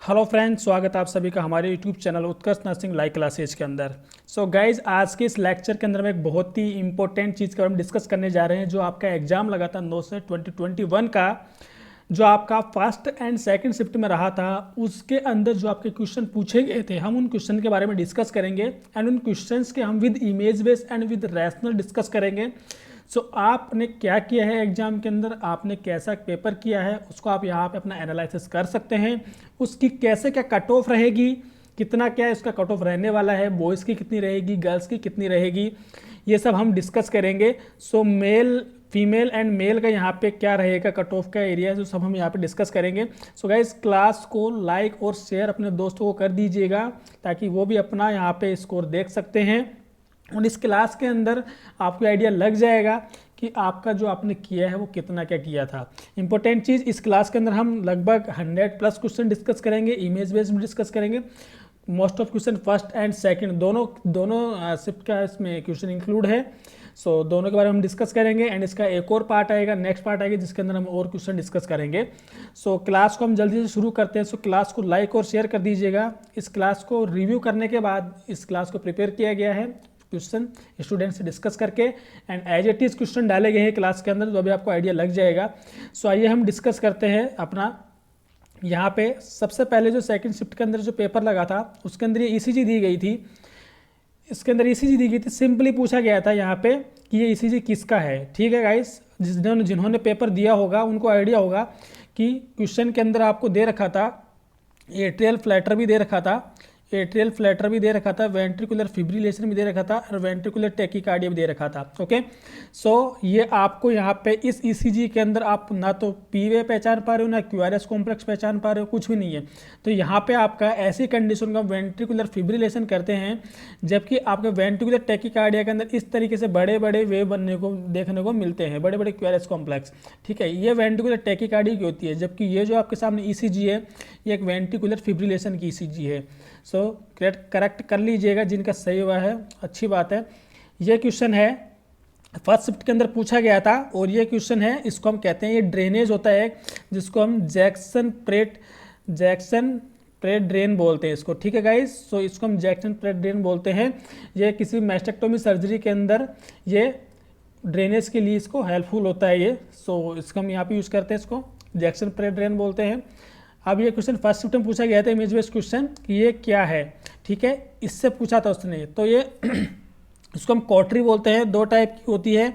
Hello friends, स्वागत है आप सभी का हमारे यूट्यूब चैनल उत्कर्ष नर्सिंग लाइव क्लासेज के अंदर। सो गाइज, आज के इस लेक्चर के अंदर में एक बहुत ही इंपॉर्टेंट चीज़ के बारे में डिस्कस करने जा रहे हैं। जो आपका एग्जाम लगा था 9 से 2021 का, जो आपका फर्स्ट एंड सेकंड शिफ्ट में रहा था, उसके अंदर जो आपके क्वेश्चन पूछे गए थे, हम उन क्वेश्चन के बारे में डिस्कस करेंगे एंड उन क्वेश्चंस के हम with image base and with rational discuss करेंगे। सो आपने क्या किया है एग्जाम के अंदर, आपने कैसा पेपर किया है, उसको आप यहाँ पे अपना एनालिसिस कर सकते हैं। उसकी कैसे क्या कट ऑफ रहेगी, कितना क्या इसका कट ऑफ रहने वाला है, बॉयज़ की कितनी रहेगी, गर्ल्स की कितनी रहेगी, ये सब हम डिस्कस करेंगे। सो मेल फीमेल एंड मेल का यहाँ पे क्या रहेगा, कट ऑफ का एरिया, जो सब हम यहाँ पे डिस्कस करेंगे। सो गाइस, क्लास को लाइक और शेयर अपने दोस्तों को कर दीजिएगा ताकि वो भी अपना यहाँ पे स्कोर देख सकते हैं। और इस क्लास के अंदर आपको आइडिया लग जाएगा कि आपका जो आपने किया है वो कितना क्या किया था। इंपॉर्टेंट चीज़, इस क्लास के अंदर हम लगभग 100+ क्वेश्चन डिस्कस करेंगे, इमेज बेस्ड में डिस्कस करेंगे। Most of question first and second दोनों शिफ्ट का इसमें क्वेश्चन इंक्लूड है। सो दोनों के बारे में हम डिस्कस करेंगे एंड इसका एक और पार्ट आएगा, नेक्स्ट पार्ट आएगा, जिसके अंदर हम और क्वेश्चन डिस्कस करेंगे। सो क्लास को हम जल्दी से शुरू करते हैं। सो क्लास को लाइक और शेयर कर दीजिएगा। इस क्लास को रिव्यू करने के बाद इस क्लास को प्रिपेयर किया गया है क्वेश्चन स्टूडेंट से डिस्कस करके and as it is question डाले गए हैं क्लास के अंदर, तो अभी आपको आइडिया लग जाएगा। सो आइए हम डिस्कस करते हैं अपना। यहाँ पे सबसे पहले जो सेकंड शिफ्ट के अंदर जो पेपर लगा था, उसके अंदर ये ईसीजी दी गई थी। इसके अंदर ईसीजी दी गई थी, सिंपली पूछा गया था यहाँ पे कि ये ईसीजी किसका है। ठीक है गाइस, जिन्होंने पेपर दिया होगा उनको आइडिया होगा कि क्वेश्चन के अंदर आपको दे रखा था एट्रियल फ्लैटर भी दे रखा था, एट्रियल फ्लैटर भी दे रखा था, वेंट्रिकुलर फिब्रिलेशन भी दे रखा था और वेंट्रिकुलर टैकीकार्डिया भी दे रखा था। ओके, सो ये आपको यहाँ पे इस ईसीजी के अंदर आप ना तो पीवे पहचान पा रहे हो, ना क्यूआरएस कॉम्प्लेक्स पहचान पा रहे हो, कुछ भी नहीं है। तो यहाँ पे आपका ऐसी कंडीशन का वेंट्रिकुलर फिब्रिलेशन करते हैं जबकि आपके वेंट्रिकुलर टैकीकार्डिया के अंदर इस तरीके से बड़े बड़े वेव बनने को देखने को मिलते हैं, बड़े बड़े क्यूआरएस कॉम्प्लेक्स। ठीक है, ये वेंट्रिकुलर टैकीकार्डिया की होती है, जबकि ये जो आपके सामने ईसीजी है ये एक वेंट्रिकुलर फिब्रिलेशन की ईसीजी है। सो करेक्ट कर लीजिएगा जिनका सही हुआ है, अच्छी बात है। ये क्वेश्चन है फर्स्ट शिफ्ट के अंदर पूछा गया था और ये क्वेश्चन है, इसको हम कहते हैं, ये ड्रेनेज होता है जिसको हम जैक्सन प्रेट ड्रेन बोलते हैं इसको। ठीक है गाइस, सो इसको हम जैक्सन प्रेट ड्रेन बोलते हैं। ये किसी मैस्टेक्टोमी सर्जरी के अंदर ये ड्रेनेज के लिए इसको हेल्पफुल होता है ये। सो इसको हम यहाँ पे यूज़ करते हैं, इसको जैक्सन प्रेट ड्रेन बोलते हैं। अब ये क्वेश्चन फर्स्ट शिफ्ट में पूछा गया था, इमेज बेस्ड क्वेश्चन, कि ये क्या है। ठीक है, इससे पूछा था उसने। तो ये इसको हम कोटरी बोलते हैं। दो टाइप की होती है,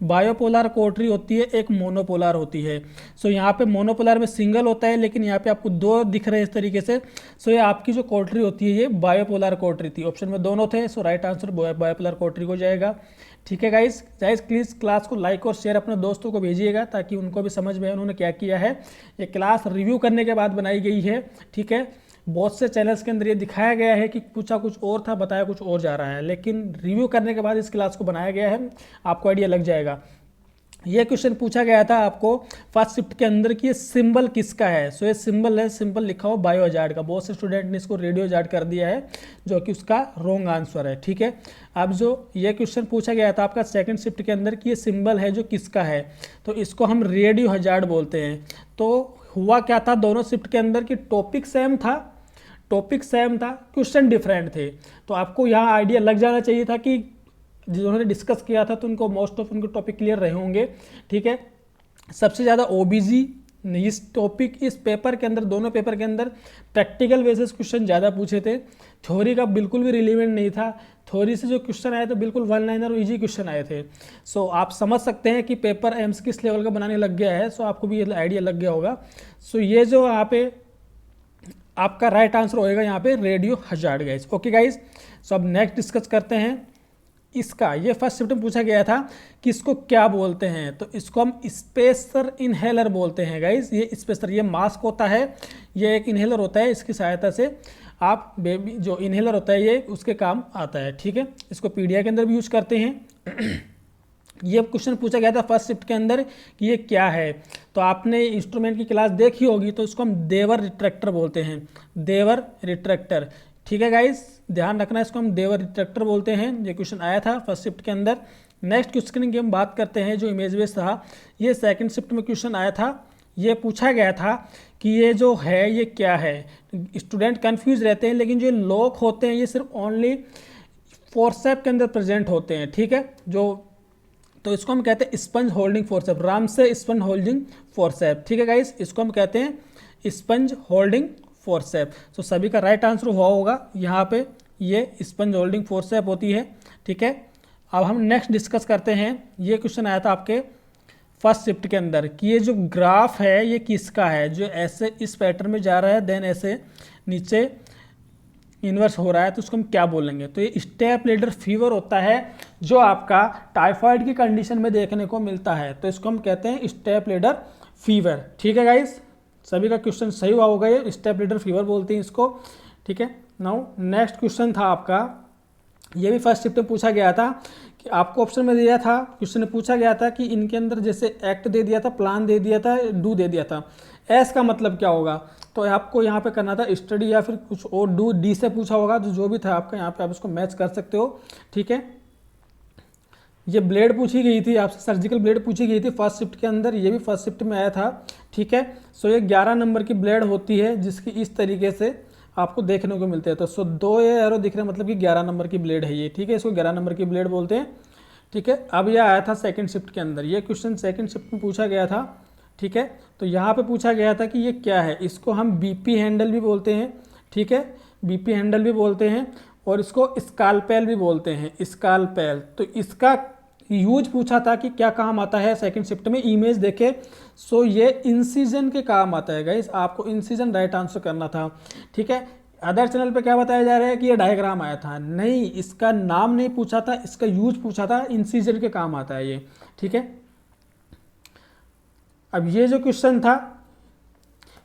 बायोपोलर कोटरी होती है, एक मोनोपोलर होती है। सो यहाँ पे मोनोपोलर में सिंगल होता है, लेकिन यहाँ पे आपको दो दिख रहे हैं इस तरीके से। सो ये आपकी जो कोटरी होती है ये बायोपोलर कोटरी थी। ऑप्शन में दोनों थे, सो राइट आंसर बायोपोलर कोटरी को जाएगा। ठीक है गाइस, प्लीज़ क्लास को लाइक और शेयर अपने दोस्तों को भेजिएगा ताकि उनको भी समझ में आए उन्होंने क्या किया है। ये क्लास रिव्यू करने के बाद बनाई गई है। ठीक है, बहुत से चैनल्स के अंदर ये दिखाया गया है कि पूछा कुछ और था, बताया कुछ और जा रहा है, लेकिन रिव्यू करने के बाद इस क्लास को बनाया गया है, आपको आइडिया लग जाएगा। ये क्वेश्चन पूछा गया था आपको फर्स्ट शिफ्ट के अंदर कि ये सिंबल किसका है। सो ये सिंबल है, सिंबल लिखा हो बायो हजार्ड का। बहुत से स्टूडेंट ने इसको रेडियो हजार्ड कर दिया है, जो कि उसका रॉन्ग आंसर है। ठीक है, अब जो ये क्वेश्चन पूछा गया था आपका सेकंड शिफ्ट के अंदर कि ये सिंबल है जो किसका है, तो इसको हम रेडियो हजार्ड बोलते हैं। तो हुआ क्या था दोनों शिफ्ट के अंदर कि टॉपिक सेम था, क्वेश्चन डिफरेंट थे। तो आपको यहाँ आइडिया लग जाना चाहिए था कि जिन्होंने डिस्कस किया था तो उनको मोस्ट ऑफ उनके टॉपिक क्लियर रहे होंगे। ठीक है, सबसे ज़्यादा ओबीजी इस टॉपिक, इस पेपर के अंदर, दोनों पेपर के अंदर प्रैक्टिकल बेसिस क्वेश्चन ज़्यादा पूछे थे। थ्योरी का बिल्कुल भी रिलेवेंट नहीं था। थ्योरी से जो क्वेश्चन आए थे बिल्कुल वन लाइनर और ईजी क्वेश्चन आए थे। सो आप समझ सकते हैं कि पेपर एम्स किस लेवल का बनाने लग गया है। सो आपको भी आइडिया लग गया होगा। सो ये जो यहाँ पे आपका राइट आंसर होएगा यहाँ पे radio hazard guys. Okay guys, so अब नेक्स्ट डिस्कस करते हैं इसका। ये फर्स्ट शिफ्ट में पूछा गया था कि इसको क्या बोलते हैं, तो इसको हम स्पेसर इनहेलर बोलते हैं गाइस। ये स्पेसर, ये मास्क होता है, ये एक इनहेलर होता है, इसकी सहायता से आप बेबी जो इनहेलर होता है ये उसके काम आता है। ठीक है, इसको पीडिया के अंदर भी यूज करते हैं। ये क्वेश्चन पूछा गया था फर्स्ट शिफ्ट के अंदर कि ये क्या है, तो आपने इंस्ट्रूमेंट की क्लास देखी होगी, तो इसको हम देवर रिट्रैक्टर बोलते हैं, देवर रिट्रैक्टर। ठीक है गाइस, ध्यान रखना, इसको हम देवर रिट्रैक्टर बोलते हैं। ये क्वेश्चन आया था फर्स्ट शिफ्ट के अंदर। नेक्स्ट क्वेश्चन की हम बात करते हैं जो इमेज बेस्ड था। ये सेकंड शिफ्ट में क्वेश्चन आया था ये पूछा गया था कि ये जो है ये क्या है। स्टूडेंट कंफ्यूज रहते हैं, लेकिन जो लॉक होते हैं ये सिर्फ ओनली फोर्सेप के अंदर प्रेजेंट होते हैं, ठीक है। जो तो इसको हम कहते हैं स्पंज होल्डिंग फोर्सेप, राम से स्पंज होल्डिंग फोर्सेप, ठीक है गाइस, इसको हम कहते हैं स्पंज होल्डिंग फोर्सेप। तो सभी का राइट आंसर हुआ होगा यहाँ पे, ये स्पंज होल्डिंग फोर्सेप होती है, ठीक है। अब हम नेक्स्ट डिस्कस करते हैं। ये क्वेश्चन आया था आपके फर्स्ट शिफ्ट के अंदर कि ये जो ग्राफ है ये किसका है, जो ऐसे इस पैटर्न में जा रहा है देन ऐसे नीचे इन्वर्स हो रहा है, तो उसको हम क्या बोलेंगे। तो ये स्टेप लीडर फीवर होता है जो आपका टाइफाइड की कंडीशन में देखने को मिलता है, तो इसको हम कहते हैं स्टेप लीडर फीवर, ठीक है गाइस। सभी का क्वेश्चन सही हुआ होगा, ये स्टेप लीडर फीवर बोलते हैं इसको, ठीक है। नाउ नेक्स्ट क्वेश्चन था आपका, ये भी फर्स्ट शिफ्ट में पूछा गया था कि आपको ऑप्शन में दिया था, क्वेश्चन में पूछा गया था कि इनके अंदर जैसे एक्ट दे दिया था, प्लान दे दिया था, डू दे दिया था, एस का मतलब क्या होगा। तो आपको यहाँ पे करना था स्टडी या फिर कुछ और, डू डी से पूछा होगा, जो भी था आपका यहाँ पे आप इसको मैच कर सकते हो, ठीक है। ये ब्लेड पूछी गई थी आपसे, सर्जिकल ब्लेड पूछी गई थी फर्स्ट शिफ्ट के अंदर, ये भी फर्स्ट शिफ्ट में आया था, ठीक है। सो ये 11 नंबर की ब्लेड होती है जिसकी इस तरीके से आपको देखने को मिलते हैं। तो सो 2 ये एरो दिख रहे हैं, मतलब कि 11 नंबर की ब्लेड है ये, ठीक है, इसको 11 नंबर की ब्लेड बोलते हैं, ठीक है। अब यह आया था सेकंड शिफ्ट के अंदर, ये क्वेश्चन सेकंड शिफ्ट में पूछा गया था, ठीक है। तो यहाँ पे पूछा गया था कि ये क्या है, इसको हम बीपी हैंडल भी बोलते हैं, ठीक है, बीपी हैंडल भी बोलते हैं, और इसको स्कालपेल भी बोलते हैं, स्कालपेल। तो इसका यूज पूछा था कि क्या काम आता है सेकंड शिफ्ट में, इमेज देखे। सो ये इंसिजन के काम आता है गाइस, आपको इंसिजन राइट आंसर करना था, ठीक है। अदर चैनल पे क्या बताया जा रहा है कि ये डायग्राम आया था, नहीं, इसका नाम नहीं पूछा था, इसका यूज पूछा था, इंसिजन के काम आता है ये, ठीक है। अब ये जो क्वेश्चन था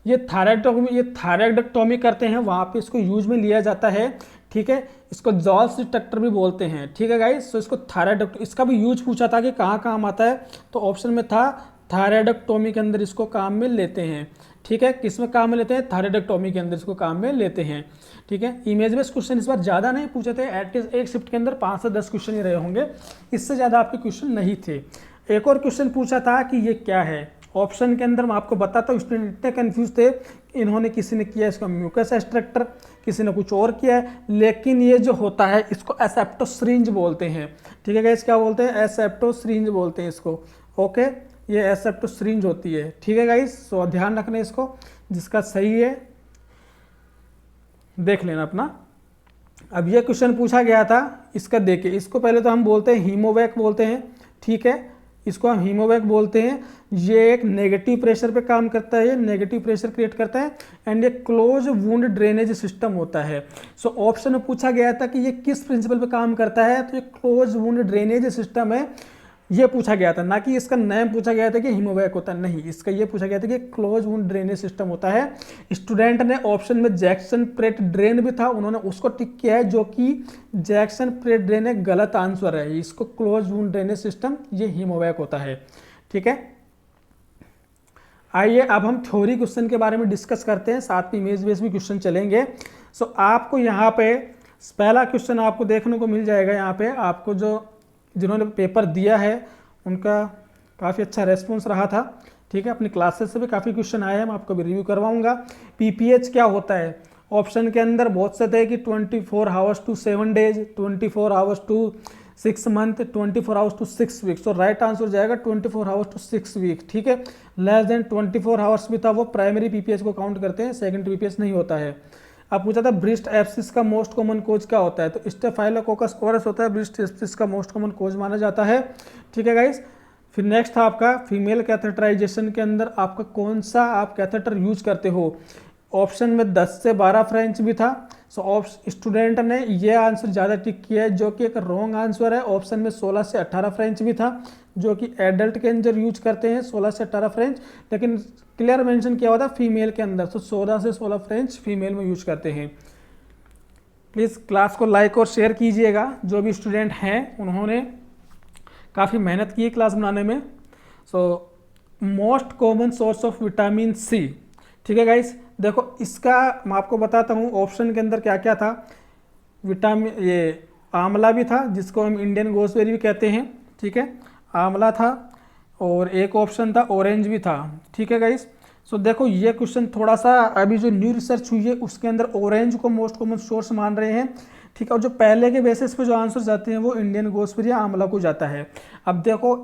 ये थायरॉइडेक्टोमी करते हैं वहाँ पे इसको यूज में लिया जाता है, ठीक है। इसको जॉल्स डिटेक्टर भी बोलते हैं, ठीक है गाइस। तो इसको थायरॉइडेक्टोमी, इसका भी यूज पूछा था कि कहाँ काम आता है, तो ऑप्शन में था थायरॉइडेक्टोमी के अंदर इसको काम में लेते हैं, ठीक है। किस में काम में लेते हैं, थायरॉइडेक्टोमी के अंदर इसको काम में लेते हैं, ठीक है। इमेज बेस्ड क्वेश्चन इस बार ज़्यादा नहीं पूछे थे, एटलीस्ट एक शिफ्ट के अंदर 5 से 10 क्वेश्चन ही रहे होंगे, इससे ज़्यादा आपके क्वेश्चन नहीं थे। एक और क्वेश्चन पूछा था कि ये क्या है, ऑप्शन के अंदर मैं आपको बताता हूँ, स्टूडेंट इतने कंफ्यूज थे, इन्होंने किसी ने किया इसका म्यूकस एक्सट्रैक्टर, किसी ने कुछ और किया है, लेकिन ये जो होता है इसको एसेप्टोसिरिंज बोलते हैं, ठीक है गाइस, क्या बोलते हैं, एसेप्टोसिरिंज बोलते हैं इसको, ओके। ये एसेप्टोसिरिंज होती है, ठीक है गाइस। सो ध्यान रखना इसको, जिसका सही है देख लेना अपना। अब ये क्वेश्चन पूछा गया था, इसका देखिए, इसको पहले तो हम बोलते हैं हीमोवैक बोलते हैं, ठीक है, इसको हम हीमोवैक बोलते हैं। ये एक नेगेटिव प्रेशर पे काम करता है, ये नेगेटिव प्रेशर क्रिएट करता है, एंड ये क्लोज वुंड ड्रेनेज सिस्टम होता है। सो ऑप्शन में पूछा गया था कि ये किस प्रिंसिपल पे काम करता है, तो ये क्लोज वुंड ड्रेनेज सिस्टम है, ये पूछा गया था, ना कि इसका नाम पूछा गया था कि हीमोवैक होता है, नहीं, इसका ये पूछा गया था कि क्लोज वुंड ड्रेनेज सिस्टम होता है। स्टूडेंट ने ऑप्शन में जैक्सन प्रेट ड्रेन भी था, उन्होंने उसको टिक किया है, जो कि जैक्सन प्रेट ड्रेन एक गलत आंसर है, इसको क्लोज वुंड ड्रेनेज सिस्टम ये हीमोवैक होता है, ठीक है। आइए अब हम थ्योरी क्वेश्चन के बारे में डिस्कस करते हैं, साथ में इमेज बेस्ड भी क्वेश्चन चलेंगे। सो आपको यहाँ पे पहला क्वेश्चन आपको देखने को मिल जाएगा, यहाँ पे आपको जो जिन्होंने पेपर दिया है उनका काफ़ी अच्छा रेस्पॉन्स रहा था, ठीक है। अपनी क्लासेस से भी काफ़ी क्वेश्चन आए हैं, मैं आपको भी रिव्यू करवाऊंगा। पीपीएच क्या होता है, ऑप्शन के अंदर बहुत से थे कि 24 hours to 7 days, 24 hours to 6 month, 24 hours to 6 weeks. तो राइट आंसर जाएगा 24 आवर्स टू 6 वीक, ठीक है। लेस देन 24 आवर्स भी था, वो प्राइमरी पीपीएच को काउंट करते हैं, सेकेंडरी पीपीएच नहीं होता है। अब पूछा था ब्रिस्ट एब्सिस का मोस्ट कॉमन कोज क्या होता है, तो स्टेफाइलोकोकस ऑरेस होता है, ब्रिस्ट एब्सिस का मोस्ट कॉमन कोज माना जाता है, ठीक है गाइस। फिर नेक्स्ट था आपका फीमेल कैथेटराइजेशन के अंदर आपका कौन सा आप कैथेटर यूज करते हो, ऑप्शन में 10 से 12 फ्रेंच भी था। सो स्टूडेंट ने ये आंसर ज़्यादा टिक किया है, जो कि एक रॉन्ग आंसर है। ऑप्शन में 16 से 18 फ्रेंच भी था, जो कि एडल्ट के अंदर यूज करते हैं 16 से 18 फ्रेंच, लेकिन क्लियर मेंशन किया हुआ था फीमेल के अंदर, तो 14 से 16 फ्रेंच फीमेल में यूज करते हैं। प्लीज़ क्लास को लाइक और शेयर कीजिएगा, जो भी स्टूडेंट हैं उन्होंने काफ़ी मेहनत की है क्लास बनाने में। So most common source of vitamin C, ठीक है गाइस। देखो इसका मैं आपको बताता हूँ, ऑप्शन के अंदर क्या क्या था, विटामिन ये आंवला भी था, जिसको हम इंडियन गोसबेरी भी कहते हैं, ठीक है, आंवला था, और एक ऑप्शन था ऑरेंज भी था, ठीक है गाइस। सो देखो ये क्वेश्चन थोड़ा सा अभी जो न्यू रिसर्च हुई है उसके अंदर ऑरेंज को मोस्ट कॉमन सोर्स मान रहे हैं, ठीक है। और जो पहले के बेसिस पे जो आंसर जाते हैं वो इंडियन गोस्फिर या आंवला को जाता है। अब देखो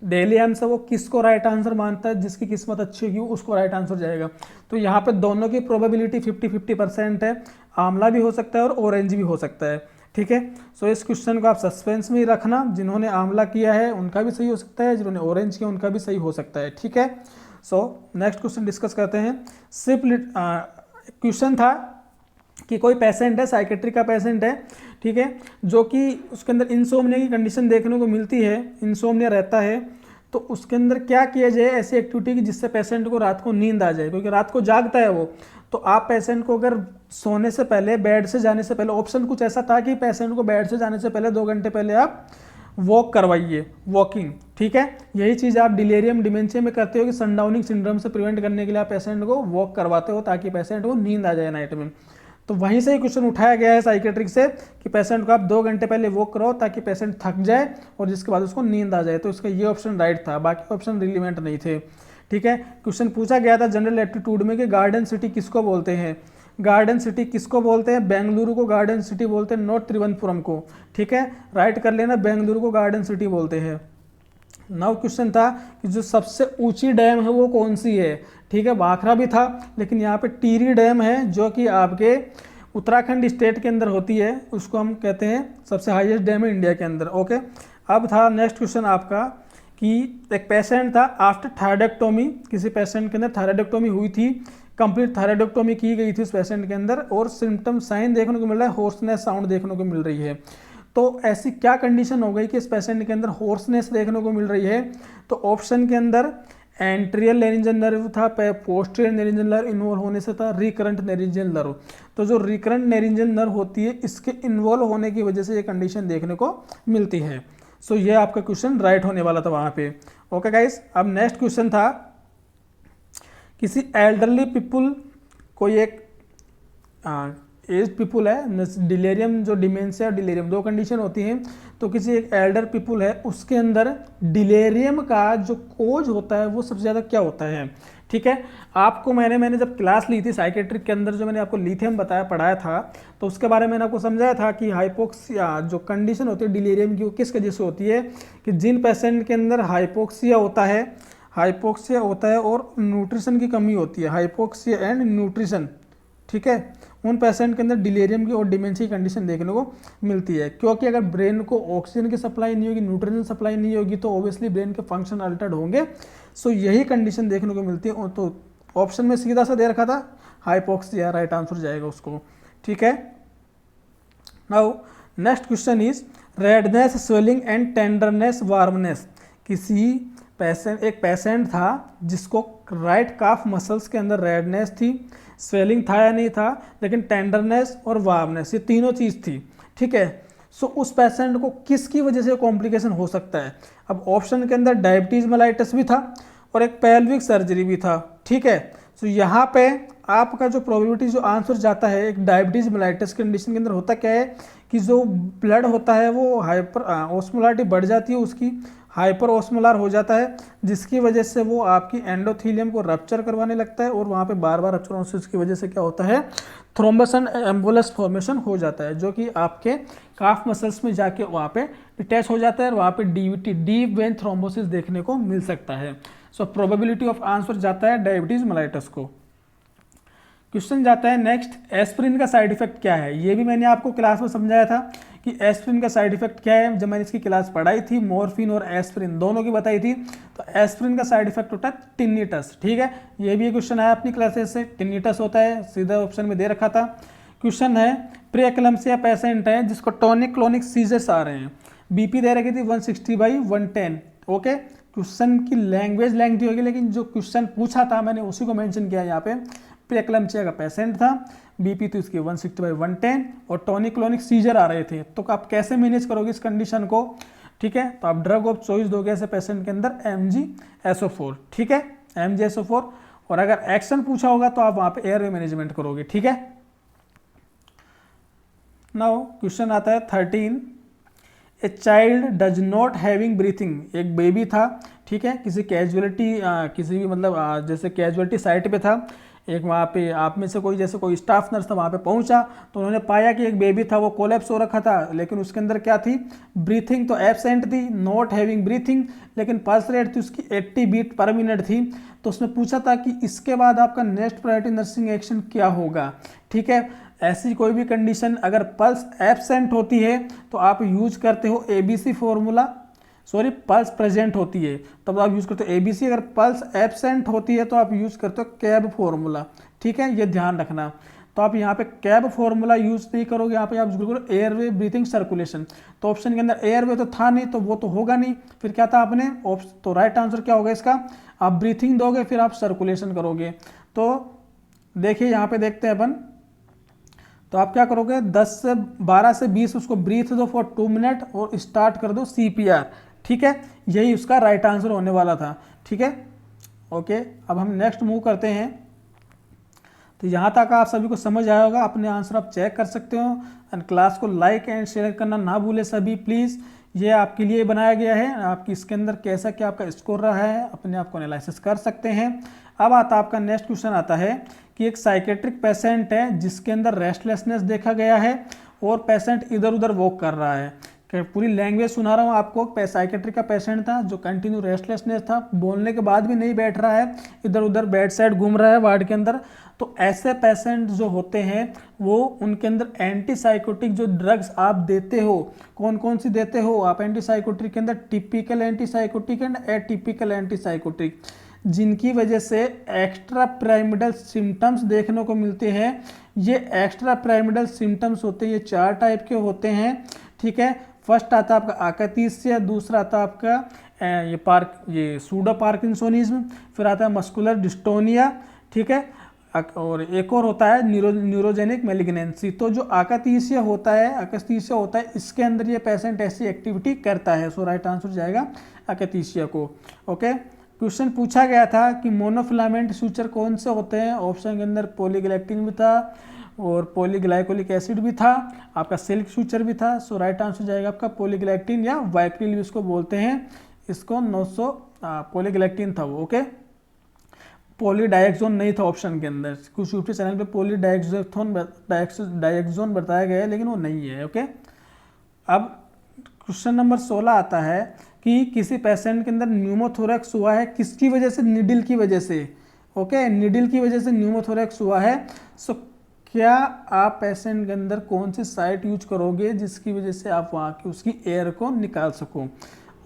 डेली एम से वो किसको राइट आंसर मानता है, जिसकी किस्मत अच्छी होगी उसको राइट आंसर जाएगा। तो यहाँ पे दोनों की प्रोबेबिलिटी 50-50% है, आंवला भी हो सकता है और ऑरेंज भी हो सकता है, ठीक है। सो इस क्वेश्चन को आप सस्पेंस में ही रखना, जिन्होंने आंवला किया है उनका भी सही हो सकता है, जिन्होंने ऑरेंज किया उनका भी सही हो सकता है, ठीक है। सो नेक्स्ट क्वेश्चन डिस्कस करते हैं। क्वेश्चन था कि कोई पेशेंट है, साइकेट्री का पेशेंट है, ठीक है, जो कि उसके अंदर इंसोम्निया की कंडीशन देखने को मिलती है, इंसोम्निया रहता है, तो उसके अंदर क्या किया जाए ऐसी एक्टिविटी की जिससे पेशेंट को रात को नींद आ जाए, क्योंकि रात को जागता है वो। तो आप पेशेंट को अगर सोने से पहले, बेड से जाने से पहले, ऑप्शन कुछ ऐसा था कि पेशेंट को बेड से जाने से पहले 2 घंटे पहले आप वॉक करवाइए, वॉकिंग, ठीक है। यही चीज़ आप डिलेरियम डिमेंशिया में करते हो कि सनडाउनिंग सिंड्रोम से प्रिवेंट करने के लिए आप पेशेंट को वॉक करवाते हो ताकि पेशेंट को नींद आ जाए नाइट में। तो वहीं से ही क्वेश्चन उठाया गया है साइकेट्रिक से कि पेशेंट को आप 2 घंटे पहले वॉक कराओ ताकि पेशेंट थक जाए और जिसके बाद उसको नींद आ जाए। तो इसका ये ऑप्शन राइट था, बाकी ऑप्शन रिलीवेंट नहीं थे, ठीक है। क्वेश्चन पूछा गया था जनरल एप्टीट्यूड में कि गार्डन सिटी किसको बोलते हैं, गार्डन सिटी किसको बोलते हैं, बेंगलुरु को गार्डन सिटी बोलते हैं, नॉट त्रिवेंद्रपुरम को, ठीक है। राइट कर लेना, बेंगलुरु को गार्डन सिटी बोलते हैं। नाउ क्वेश्चन था कि जो सबसे ऊंची डैम है वो कौन सी है, ठीक है। भाखड़ा भी था, लेकिन यहाँ पे टिहरी डैम है जो कि आपके उत्तराखंड स्टेट के अंदर होती है, उसको हम कहते हैं सबसे हाईएस्ट डैम है इंडिया के अंदर, ओके। अब था नेक्स्ट क्वेश्चन आपका कि एक पेशेंट था आफ्टर थायरॉइडेक्टोमी, किसी पेशेंट के अंदर थायरॉइडेक्टोमी हुई थी, कंप्लीट थायरॉइडेक्टोमी की गई थी उस पेशेंट के अंदर, और सिम्टम साइन देखने को मिल रहा है, होर्सनेस साउंड देखने को मिल रही है। तो ऐसी क्या कंडीशन हो गई कि इस पेशेंट के अंदर होर्सनेस देखने को मिल रही है। तो ऑप्शन के अंदर एंट्रियल नेरिंजियल नर्व था, पोस्टीरियर नेरिंजियल नर्व इन्वॉल्व होने से था, रिकरेंट नेरिंजियल नर्व। तो जो रिकरेंट नेरिंजियल नर्व होती है इसके इन्वॉल्व होने की वजह से ये कंडीशन देखने को मिलती है। सो ये आपका क्वेश्चन राइट होने वाला था वहाँ पे, ओके गाइस। अब नेक्स्ट क्वेश्चन था किसी एल्डरली पीपुल, कोई एक एज पीपुल है, डिलेरियम जो डिमेंशिया और डिलेरियम 2 कंडीशन होती हैं, तो किसी एक एल्डर पीपुल है उसके अंदर डिलेरियम का जो कोज होता है वो सबसे ज़्यादा क्या होता है, ठीक है। आपको मैंने जब क्लास ली थी साइकेट्रिक के अंदर, जो मैंने आपको लिथियम पढ़ाया था, तो उसके बारे में मैंने आपको समझाया था कि हाइपोक्सिया जो कंडीशन होती है डिलेरियम की वो किस वजह से होती है कि जिन पेशेंट के अंदर हाइपोक्सिया होता है और न्यूट्रिशन की कमी होती है, हाइपोक्सिया एंड न्यूट्रिशन, ठीक है, उन पेशेंट के अंदर डिलेरियम की और डिमेंशिया की कंडीशन देखने को मिलती है। क्योंकि अगर ब्रेन को ऑक्सीजन की सप्लाई नहीं होगी, न्यूट्रिशन सप्लाई नहीं होगी, तो ऑब्वियसली ब्रेन के फंक्शन अल्टर्ड होंगे। सो यही कंडीशन देखने को मिलती है। तो ऑप्शन में सीधा सा दे रखा था हाइपोक्सिया, राइट आंसर जाएगा उसको, ठीक है। Now next question is redness, swelling and tenderness, warmness. एक पेशेंट था जिसको राइट काफ मसल्स के अंदर रेडनेस थी, स्वेलिंग था या नहीं था, लेकिन टेंडरनेस और वार्मनेस ये तीनों चीज़ थी, ठीक है। सो उस पेशेंट को किसकी वजह से कॉम्प्लिकेशन हो सकता है। अब ऑप्शन के अंदर डायबिटीज मेलाइटिस भी था और एक पेल्विक सर्जरी भी था, ठीक है। सो यहाँ पे आपका जो प्रोबेबिलिटी जो आंसर जाता है, एक डायबिटीज मेलाइटिस कंडीशन के अंदर होता क्या है कि जो ब्लड होता है वो हाइपर ऑस्मोलारिटी बढ़ जाती है, उसकी हाइपर ऑस्मोलार हो जाता है, जिसकी वजह से वो आपकी एंडोथीलियम को रप्चर करवाने लगता है और वहाँ पे बार बार रप्चर होने से उसकी वजह से क्या होता है, थ्रोम्बस एंड एम्बोलस फॉर्मेशन हो जाता है, जो कि आपके काफ मसल्स में जाके वहाँ पे अटैच हो जाता है और वहाँ पे डीवीटी, डीप वेन थ्रोम्बोसिस देखने को मिल सकता है। सो प्रोबेबिलिटी ऑफ आंसर जाता है डायबिटीज मेलाइटिस को। क्वेश्चन जाता है नेक्स्ट, एस्पिरिन का साइड इफेक्ट क्या है। ये भी मैंने आपको क्लास में समझाया था कि एस्पिरिन का साइड इफेक्ट क्या है, जब मैंने इसकी क्लास पढ़ाई थी, मॉर्फिन और एस्पिरिन दोनों की बताई थी। तो एस्पिरिन का साइड इफेक्ट होता है टिनिटस, ठीक है। ये भी क्वेश्चन आया अपनी क्लासेस से, टिनिटस होता है, सीधा ऑप्शन में दे रखा था। क्वेश्चन है प्री-एक्लेम्पसिया पेशेंट है जिसको टॉनिक क्लोनिक सीजर्स आ रहे हैं, बीपी दे रखी थी 160/110, ओके। क्वेश्चन की लैंग्वेज लेंथी होगी, लेकिन जो क्वेश्चन पूछा था मैंने उसी को मेंशन किया यहाँ पे। प्री-एक्लेम्पसिया का पेशेंट था, बीपी थी उसकी 160/110 और टॉनिक क्लोनिक सीजर आ रहे थे। तो आप कैसे मैनेज करोगे इस कंडीशन को, ठीक है। तो आप ड्रग ऑफ चॉइस दोगे ऐसे पेशेंट के अंदर MgSO4, ठीक है, MgSO4। और अगर एक्शन पूछा होगा तो आप वहाँ पे एयरवे मैनेजमेंट करोगे, ठीक है। नाउ क्वेश्चन आता है 13, a child does not having breathing. एक बेबी था ठीक है, किसी कैजुअलिटी किसी भी मतलब जैसे कैजुअलिटी साइट पे था, एक वहाँ पे आप में से कोई जैसे कोई स्टाफ नर्स था वहाँ पे पहुँचा, तो उन्होंने पाया कि एक बेबी था वो कोलैप्स हो रखा था, लेकिन उसके अंदर क्या थी, ब्रीथिंग तो एब्सेंट थी, नॉट हैविंग ब्रीथिंग, लेकिन पल्स रेट थी उसकी 80 बीट पर मिनट थी। तो उसने पूछा था कि इसके बाद आपका नेक्स्ट प्रायोरिटी नर्सिंग एक्शन क्या होगा। ठीक है, ऐसी कोई भी कंडीशन अगर पल्स एब्सेंट होती है तो आप यूज करते हो ABC formula, sorry pulse present होती है तब आप यूज करते हो ABC, अगर पल्स एब्सेंट होती है तो आप यूज करते हो कैब फॉर्मूला। ठीक है, ये ध्यान रखना। तो आप यहाँ पे कैब फॉर्मूला यूज नहीं करोगे, यहाँ पे आप यूज करोगे एयरवे ब्रीथिंग सर्कुलेशन। तो ऑप्शन के अंदर एयरवे तो था नहीं, तो वो तो होगा नहीं, फिर क्या था आपने तो राइट आंसर क्या होगा इसका, आप ब्रीथिंग दोगे फिर आप सर्कुलेशन करोगे। तो देखिए यहाँ पे देखते हैं अपन, तो आप क्या करोगे 12 से 20 उसको ब्रीथ दो फॉर 2 मिनट और स्टार्ट कर दो CPR। ठीक है, यही उसका राइट आंसर होने वाला था। ठीक है, ओके, अब हम नेक्स्ट मूव करते हैं। तो यहाँ तक आप सभी को समझ आया होगा, अपने आंसर आप चेक कर सकते हो। एंड क्लास को लाइक एंड शेयर करना ना भूले सभी प्लीज़, ये आपके लिए बनाया गया है, आपकी इसके अंदर कैसा क्या आपका स्कोर रहा है अपने आप को एनालिसिस कर सकते हैं। अब आता आपका नेक्स्ट क्वेश्चन आता है कि एक साइकेट्रिक पेशेंट है जिसके अंदर रेस्टलेसनेस देखा गया है और पेशेंट इधर उधर वॉक कर रहा है। पूरी लैंग्वेज सुना रहा हूँ आपको। साइकेट्रिक का पेशेंट था जो कंटिन्यू रेस्टलेसनेस था, बोलने के बाद भी नहीं बैठ रहा है, इधर उधर बेड साइड घूम रहा है वार्ड के अंदर। तो ऐसे पेशेंट जो होते हैं वो उनके अंदर एंटीसाइकोटिक जो ड्रग्स आप देते हो, कौन कौन सी देते हो आप एंटीसाइकोटिक के अंदर, typical antipsychotic and atypical antipsychotic, जिनकी वजह से एक्स्ट्रा पिरामिडल सिम्टम्स देखने को मिलते हैं। ये एक्स्ट्रा पिरामिडल सिम्टम्स होते हैं, ये 4 टाइप के होते हैं। ठीक है, फर्स्ट आता है आपका आकातीस्य, दूसरा आता है आपका ये सूडो पार्किंसोनिज्म, फिर आता है मस्कुलर डिस्टोनिया। ठीक है, और एक और होता है न्यूरोजेनिक मैलिग्नेंसी। तो जो आकातीस्य होता है इसके अंदर ये पेशेंट ऐसी एक्टिविटी करता है। सो राइट आंसर जाएगा आकातीस्य को। ओके, क्वेश्चन पूछा गया था कि मोनोफिलामेंट सूचर कौन से होते हैं। ऑप्शन के अंदर पॉलीग्लाइक्टिन भी था और पॉलीग्लाइकोलिक एसिड भी था, आपका सिल्क सूचर भी था। सो राइट आंसर जाएगा आपका पॉलीग्लाइक्टिन या वाइप्रिल भी इसको बोलते हैं, इसको 900 पॉलीग्लाइक्टिन था वो। ओके, पॉलीडायक्सोन नहीं था ऑप्शन के अंदर, कुछ यूट्यूब चैनल पे डायक्सोन बताया गया है लेकिन वो नहीं है। ओके, अब क्वेश्चन नंबर 16 आता है कि किसी पेशेंट के अंदर न्यूमोथोरैक्स हुआ है, किसकी वजह से, निडिल की वजह से। ओके, निडिल की वजह से न्यूमोथोरैक्स हुआ है। सो क्या आप पेशेंट के अंदर कौन सी साइट यूज करोगे जिसकी वजह से आप वहाँ की उसकी एयर को निकाल सको।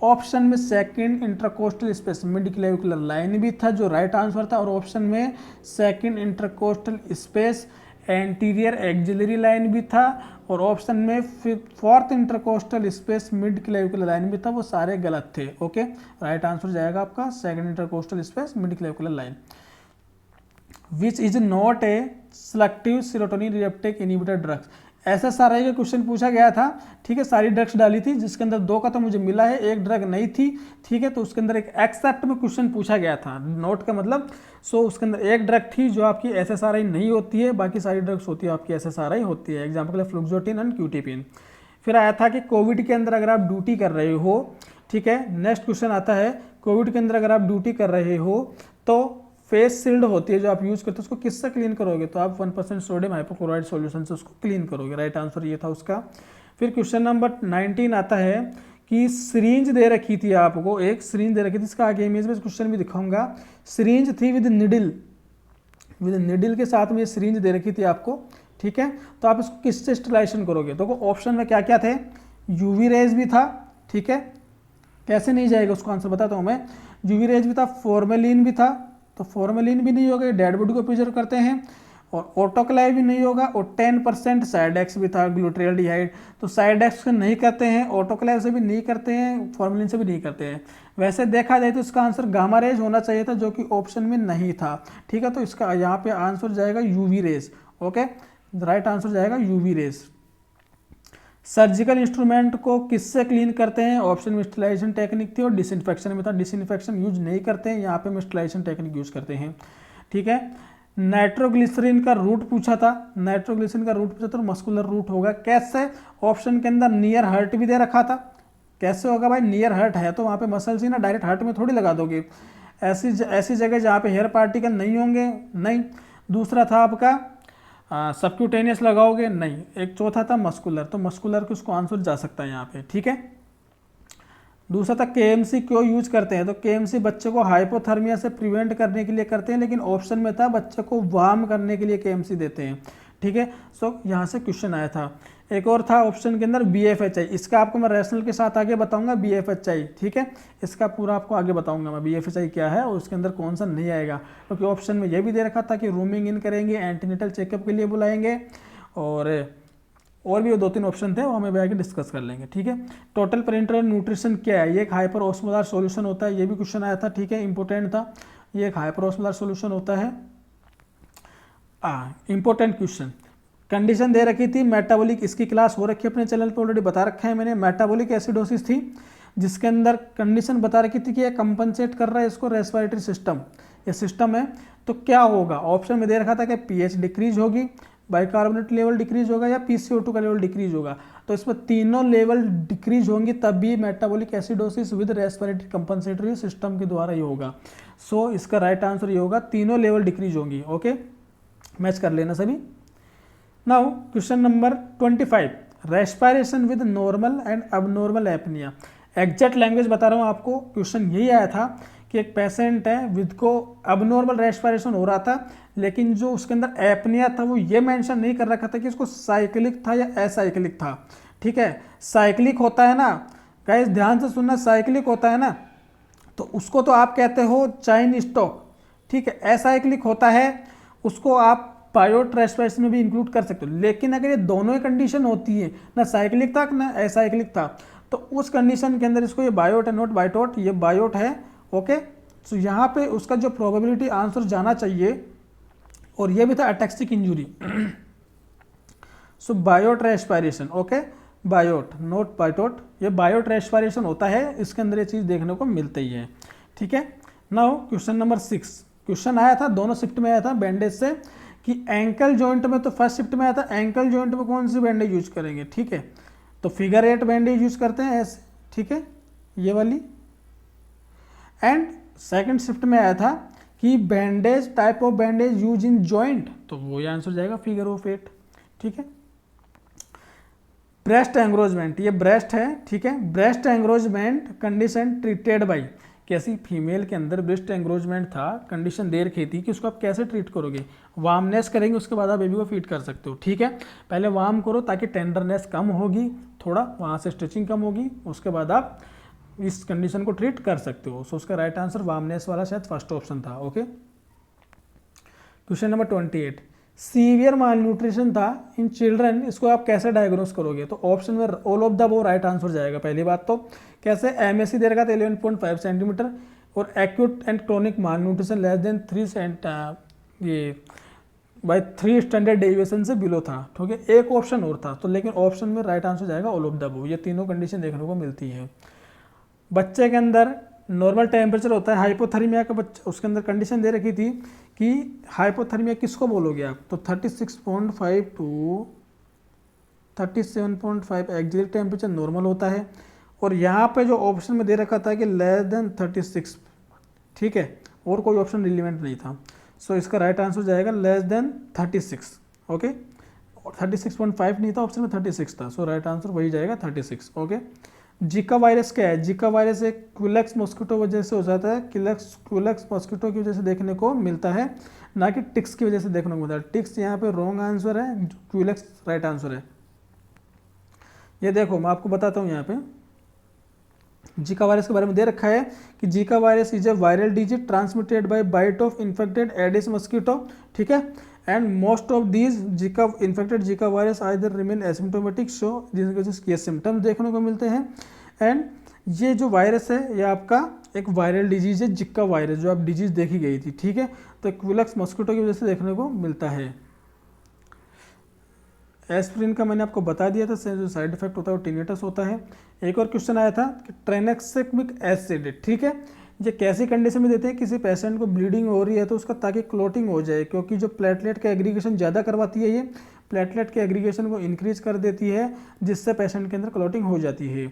ऑप्शन में second intercostal space mid clavicular line भी था जो राइट आंसर था, और ऑप्शन में second intercostal space anterior axillary line भी था, और ऑप्शन में fourth intercostal space mid clavicular line भी था। वो सारे गलत थे। ओके, राइट आंसर जाएगा आपका second intercostal space mid clavicular line. Which is not a selective serotonin receptor inhibitor drugs. SSRI का क्वेश्चन पूछा गया था। ठीक है, सारी ड्रग्स डाली थी जिसके अंदर 2 का तो मुझे मिला है, एक ड्रग नहीं थी। ठीक है, तो उसके अंदर एक एक्सेप्ट में क्वेश्चन पूछा गया था, नोट का मतलब। सो उसके अंदर एक ड्रग थी जो आपकी SSRI नहीं होती है, बाकी सारी ड्रग्स होती है आपकी SSRI होती है। एग्जाम्पल है फ्लुक्सोटिन एंड क्यूटिपिन। फिर आया था कि कोविड के अंदर अगर आप ड्यूटी कर रहे हो, ठीक है, नेक्स्ट क्वेश्चन आता है कोविड के अंदर अगर आप ड्यूटी कर रहे हो तो फेस शील्ड होती है जो आप यूज करते हो उसको किससे क्लीन करोगे, तो आप 1% सोडियम हाइपोक्लोराइड सॉल्यूशन से उसको क्लीन करोगे। राइट आंसर ये था उसका। फिर क्वेश्चन नंबर 19 आता है कि सिरिंज दे रखी थी आपको, एक सिरिंज दे रखी थी, इसका आगे इमेज में क्वेश्चन भी दिखाऊंगा। सिरिंज थी विद निडिल के साथ में सिरिंज दे रखी थी आपको। ठीक है, तो आप इसको किससे स्टरलाइजेशन करोगे। तो ऑप्शन में क्या क्या थे, यूवी रेज भी था। ठीक है, कैसे नहीं जाएगा उसको आंसर बताता हूँ मैं। यूवी रेज भी था, फॉर्मेलिन भी था, तो फॉर्मेलिन भी नहीं होगा, डेड बॉडी को प्रिजर्व करते हैं, और ऑटोक्लेव भी नहीं होगा, और 10% साइडेक्स भी था, ग्लूट्रियल्डिहाइड। तो साइडेक्स से नहीं करते हैं, ऑटोक्लेव से भी नहीं करते हैं, फॉर्मेलिन से भी नहीं करते हैं। वैसे देखा जाए तो इसका आंसर गामा रेज होना चाहिए था जो कि ऑप्शन में नहीं था। ठीक है, तो इसका यहाँ पे आंसर जाएगा UV rays. Okay, right answer जाएगा यूवी रेज। सर्जिकल इंस्ट्रूमेंट को किससे क्लीन करते हैं, ऑप्शन में स्टरलाइजेशन टेक्निक थी और डिसइंफेक्शन में था। डिसइंफेक्शन यूज नहीं करते हैं, यहाँ पे हम स्टरलाइजेशन टेक्निक यूज करते हैं। ठीक है, नाइट्रोग्लिसरीन का रूट पूछा था, नाइट्रोग्लिसरीन का रूट पूछा था, मस्कुलर रूट होगा कैसे। ऑप्शन के अंदर नियर हार्ट भी दे रखा था, कैसे होगा भाई, नियर हार्ट है तो वहाँ पे मसल्स ही ना, डायरेक्ट हार्ट में थोड़ी लगा दोगे। ऐसी जगह जहाँ पे हेयर पार्टिकल नहीं होंगे, नहीं। दूसरा था आपका सबक्यूटेनियस लगाओगे, नहीं। एक चौथा था मस्कुलर, तो मस्कुलर को उसको आंसर जा सकता है यहाँ पे, ठीक है। दूसरा था केएमसी क्यों यूज करते हैं, तो केएमसी बच्चे को हाइपोथर्मिया से प्रिवेंट करने के लिए करते हैं, लेकिन ऑप्शन में था बच्चे को वार्म करने के लिए केएमसी देते हैं, ठीक है। सो यहाँ से क्वेश्चन आया था। एक और था ऑप्शन के अंदर बीएफएचआई, इसका आपको मैं रैशनल के साथ आगे बताऊंगा बीएफएचआई, ठीक है। इसका पूरा आपको आगे बताऊंगा मैं बीएफएचआई क्या है और उसके अंदर कौन सा नहीं आएगा, क्योंकि ऑप्शन में यह भी दे रखा था कि रूमिंग इन करेंगे, एंटीनेटल चेकअप के लिए बुलाएंगे, और भी 2-3 ऑप्शन थे वो हमें आगे डिस्कस कर लेंगे, ठीक है। टोटल पेरेंटल न्यूट्रिशन क्या है, ये एक हाइपर ऑस्मोलार सॉल्यूशन होता है, ये भी क्वेश्चन आया था, ठीक है, इंपॉर्टेंट था। ये एक हाइपर ऑस्मोलार सॉल्यूशन होता है, इंपॉर्टेंट क्वेश्चन। कंडीशन दे रखी थी मेटाबॉलिक, इसकी क्लास हो रखी है अपने चैनल पे ऑलरेडी बता रखा है मैंने, मेटाबॉलिक एसिडोसिस थी, जिसके अंदर कंडीशन बता रखी थी कि ये कंपनसेट कर रहा है इसको रेस्पिरेटरी सिस्टम, ये सिस्टम है। तो क्या होगा, ऑप्शन में दे रखा था कि पीएच डिक्रीज होगी, बाइकार्बोनेट लेवल डिक्रीज होगा, या पीसीओ2 का लेवल डिक्रीज होगा। तो इसमें तीनों लेवल डिक्रीज होंगी तभी metabolic acidosis with respiratory compensatory system के द्वारा ये होगा। सो इसका राइट आंसर ये होगा, तीनों लेवल डिक्रीज होंगी। ओके, मैच कर लेना सभी। Now question number 25, respiration with normal and abnormal apnoea. Exact language बता रहा हूँ आपको, क्वेश्चन यही आया था कि एक पेशेंट है विद को अबनॉर्मल रेस्पिरेशन हो रहा था, लेकिन जो उसके अंदर एपनिया था वो ये मेंशन नहीं कर रखा था कि उसको साइक्लिक था या असाइक्लिक था, ठीक है। साइक्लिक होता है ना गाइस, ध्यान से सुनना, साइक्लिक होता है ना तो उसको तो आप कहते हो चाइन स्टॉक, ठीक है। असाइक्लिक होता है उसको आप पायोट रेस्पिरेशन में भी इंक्लूड कर सकते हो, लेकिन अगर ये दोनों ही कंडीशन होती है, ना साइक्लिक था ना असाइक्लिक था, तो उस कंडीशन के अंदर इसको ये बायोट है, नॉट बायोट, ये बायोट है। ओके, तो यहाँ पे उसका जो प्रोबेबिलिटी आंसर जाना चाहिए, और ये भी था ataxic injury. So Biot respiration, okay, Biot not Biot, ये बायोट रेस्पिरेशन होता है, इसके अंदर ये चीज़ देखने को मिलती है, ठीक है। नाउ क्वेश्चन नंबर 6, क्वेश्चन आया था दोनों शिफ्ट में आया था बैंडेज से, कि एंकल जॉइंट में, तो फर्स्ट शिफ्ट में आया था एंकल जॉइंट में कौन सी बैंडेज यूज करेंगे, ठीक है। तो फिगर 8 बैंडेज यूज करते हैं ऐसे, ठीक है, ये वाली। एंड सेकंड शिफ्ट में आया था कि bandage, type of bandage use in joint, तो वो आंसर जाएगा फिगर ऑफ 8, ठीक है। ब्रेस्ट एंग्रोजमेंट, ये ब्रेस्ट है, ठीक है। ब्रेस्ट एंग्रोजमेंट कंडीशन ट्रीटेड बाई, कैसी फीमेल के अंदर ब्रेस्ट एंग्रोजमेंट था, कंडीशन दे रखी थी कि उसको आप कैसे ट्रीट करोगे, वार्मनेस करेंगे, उसके बाद आप बेबी को फीड कर सकते हो, ठीक है। पहले वार्म करो ताकि टेंडरनेस कम होगी, थोड़ा वहाँ से स्ट्रेचिंग कम होगी, उसके बाद आप इस कंडीशन को ट्रीट कर सकते हो। सो उसका राइट आंसर वार्मनेस वाला शायद फर्स्ट ऑप्शन था। ओके, क्वेश्चन नंबर 28, सीवियर माल न्यूट्रिशन था इन चिल्ड्रन, इसको आप कैसे डायग्नोस करोगे, तो ऑप्शन में ऑल ऑफ द वो राइट आंसर जाएगा। पहली बात तो कैसे, एमएससी दे रखा था 11.5 सेंटीमीटर, और acute and chronic mall nutrition less than 3 standard deviation से बिलो था, ठीक है। एक ऑप्शन और था, तो लेकिन ऑप्शन में राइट आंसर जाएगा ऑल ऑफ द वो, ये तीनों कंडीशन देखने को मिलती है। बच्चे के अंदर नॉर्मल टेम्परेचर होता है, हाइपोथर्मिया का बच्चा, उसके अंदर कंडीशन दे रखी थी कि हाइपोथर्मिया किसको बोलोगे आप, तो 36.5 टू 37.5 एग्जैक्ट टेम्परेचर नॉर्मल होता है, और यहाँ पे जो ऑप्शन में दे रखा था कि लेस देन 36, ठीक है, और कोई ऑप्शन रिलीवेंट नहीं था। सो इसका राइट आंसर जाएगा लेस देन 36, ओके। 36.5 नहीं था ऑप्शन में, 36 था, सो राइट आंसर वही जाएगा 36, ओके। जिका वायरस क्या है, जिका वायरस एक क्विलेक्स मॉस्किटो वजह से हो जाता है, क्विलेक्स मॉस्किटो की वजह से देखने को मिलता है, ना कि टिक्स की वजह से देखने को मिलता है। टिक्स यहाँ पे रॉन्ग आंसर है, क्विलेक्स राइट आंसर है। ये देखो मैं आपको बताता हूँ, यहाँ पे जिका वायरस के बारे में दे रखा है कि Zika virus is a viral disease transmitted by bite of infected Aedes mosquito, ठीक है। And most of these Zika infected Zika virus either remain asymptomatic, so जिसकी वजह से ये सिम्टम्स देखने को मिलते हैं। एंड ये जो वायरस है ये आपका एक वायरल डिजीज है, जिका वायरस जो आप डिजीज देखी गई थी, ठीक है। तो क्विलेक्स मॉस्किटो की वजह से देखने को मिलता है। एस्पिरिन का मैंने आपको बता दिया था, जो साइड इफेक्ट होता है वो टिनेटस होता है। एक और क्वेश्चन आया था कि ट्रेनेक्सेमिक एसिड, ठीक है, ये कैसी कंडीशन में देते हैं, किसी पेशेंट को ब्लीडिंग हो रही है तो उसका ताकि क्लोटिंग हो जाए, क्योंकि जो प्लेटलेट का एग्रीगेशन ज़्यादा करवाती है, ये प्लेटलेट के एग्रीगेशन को इंक्रीज कर देती है, जिससे पेशेंट के अंदर क्लोटिंग हो जाती है।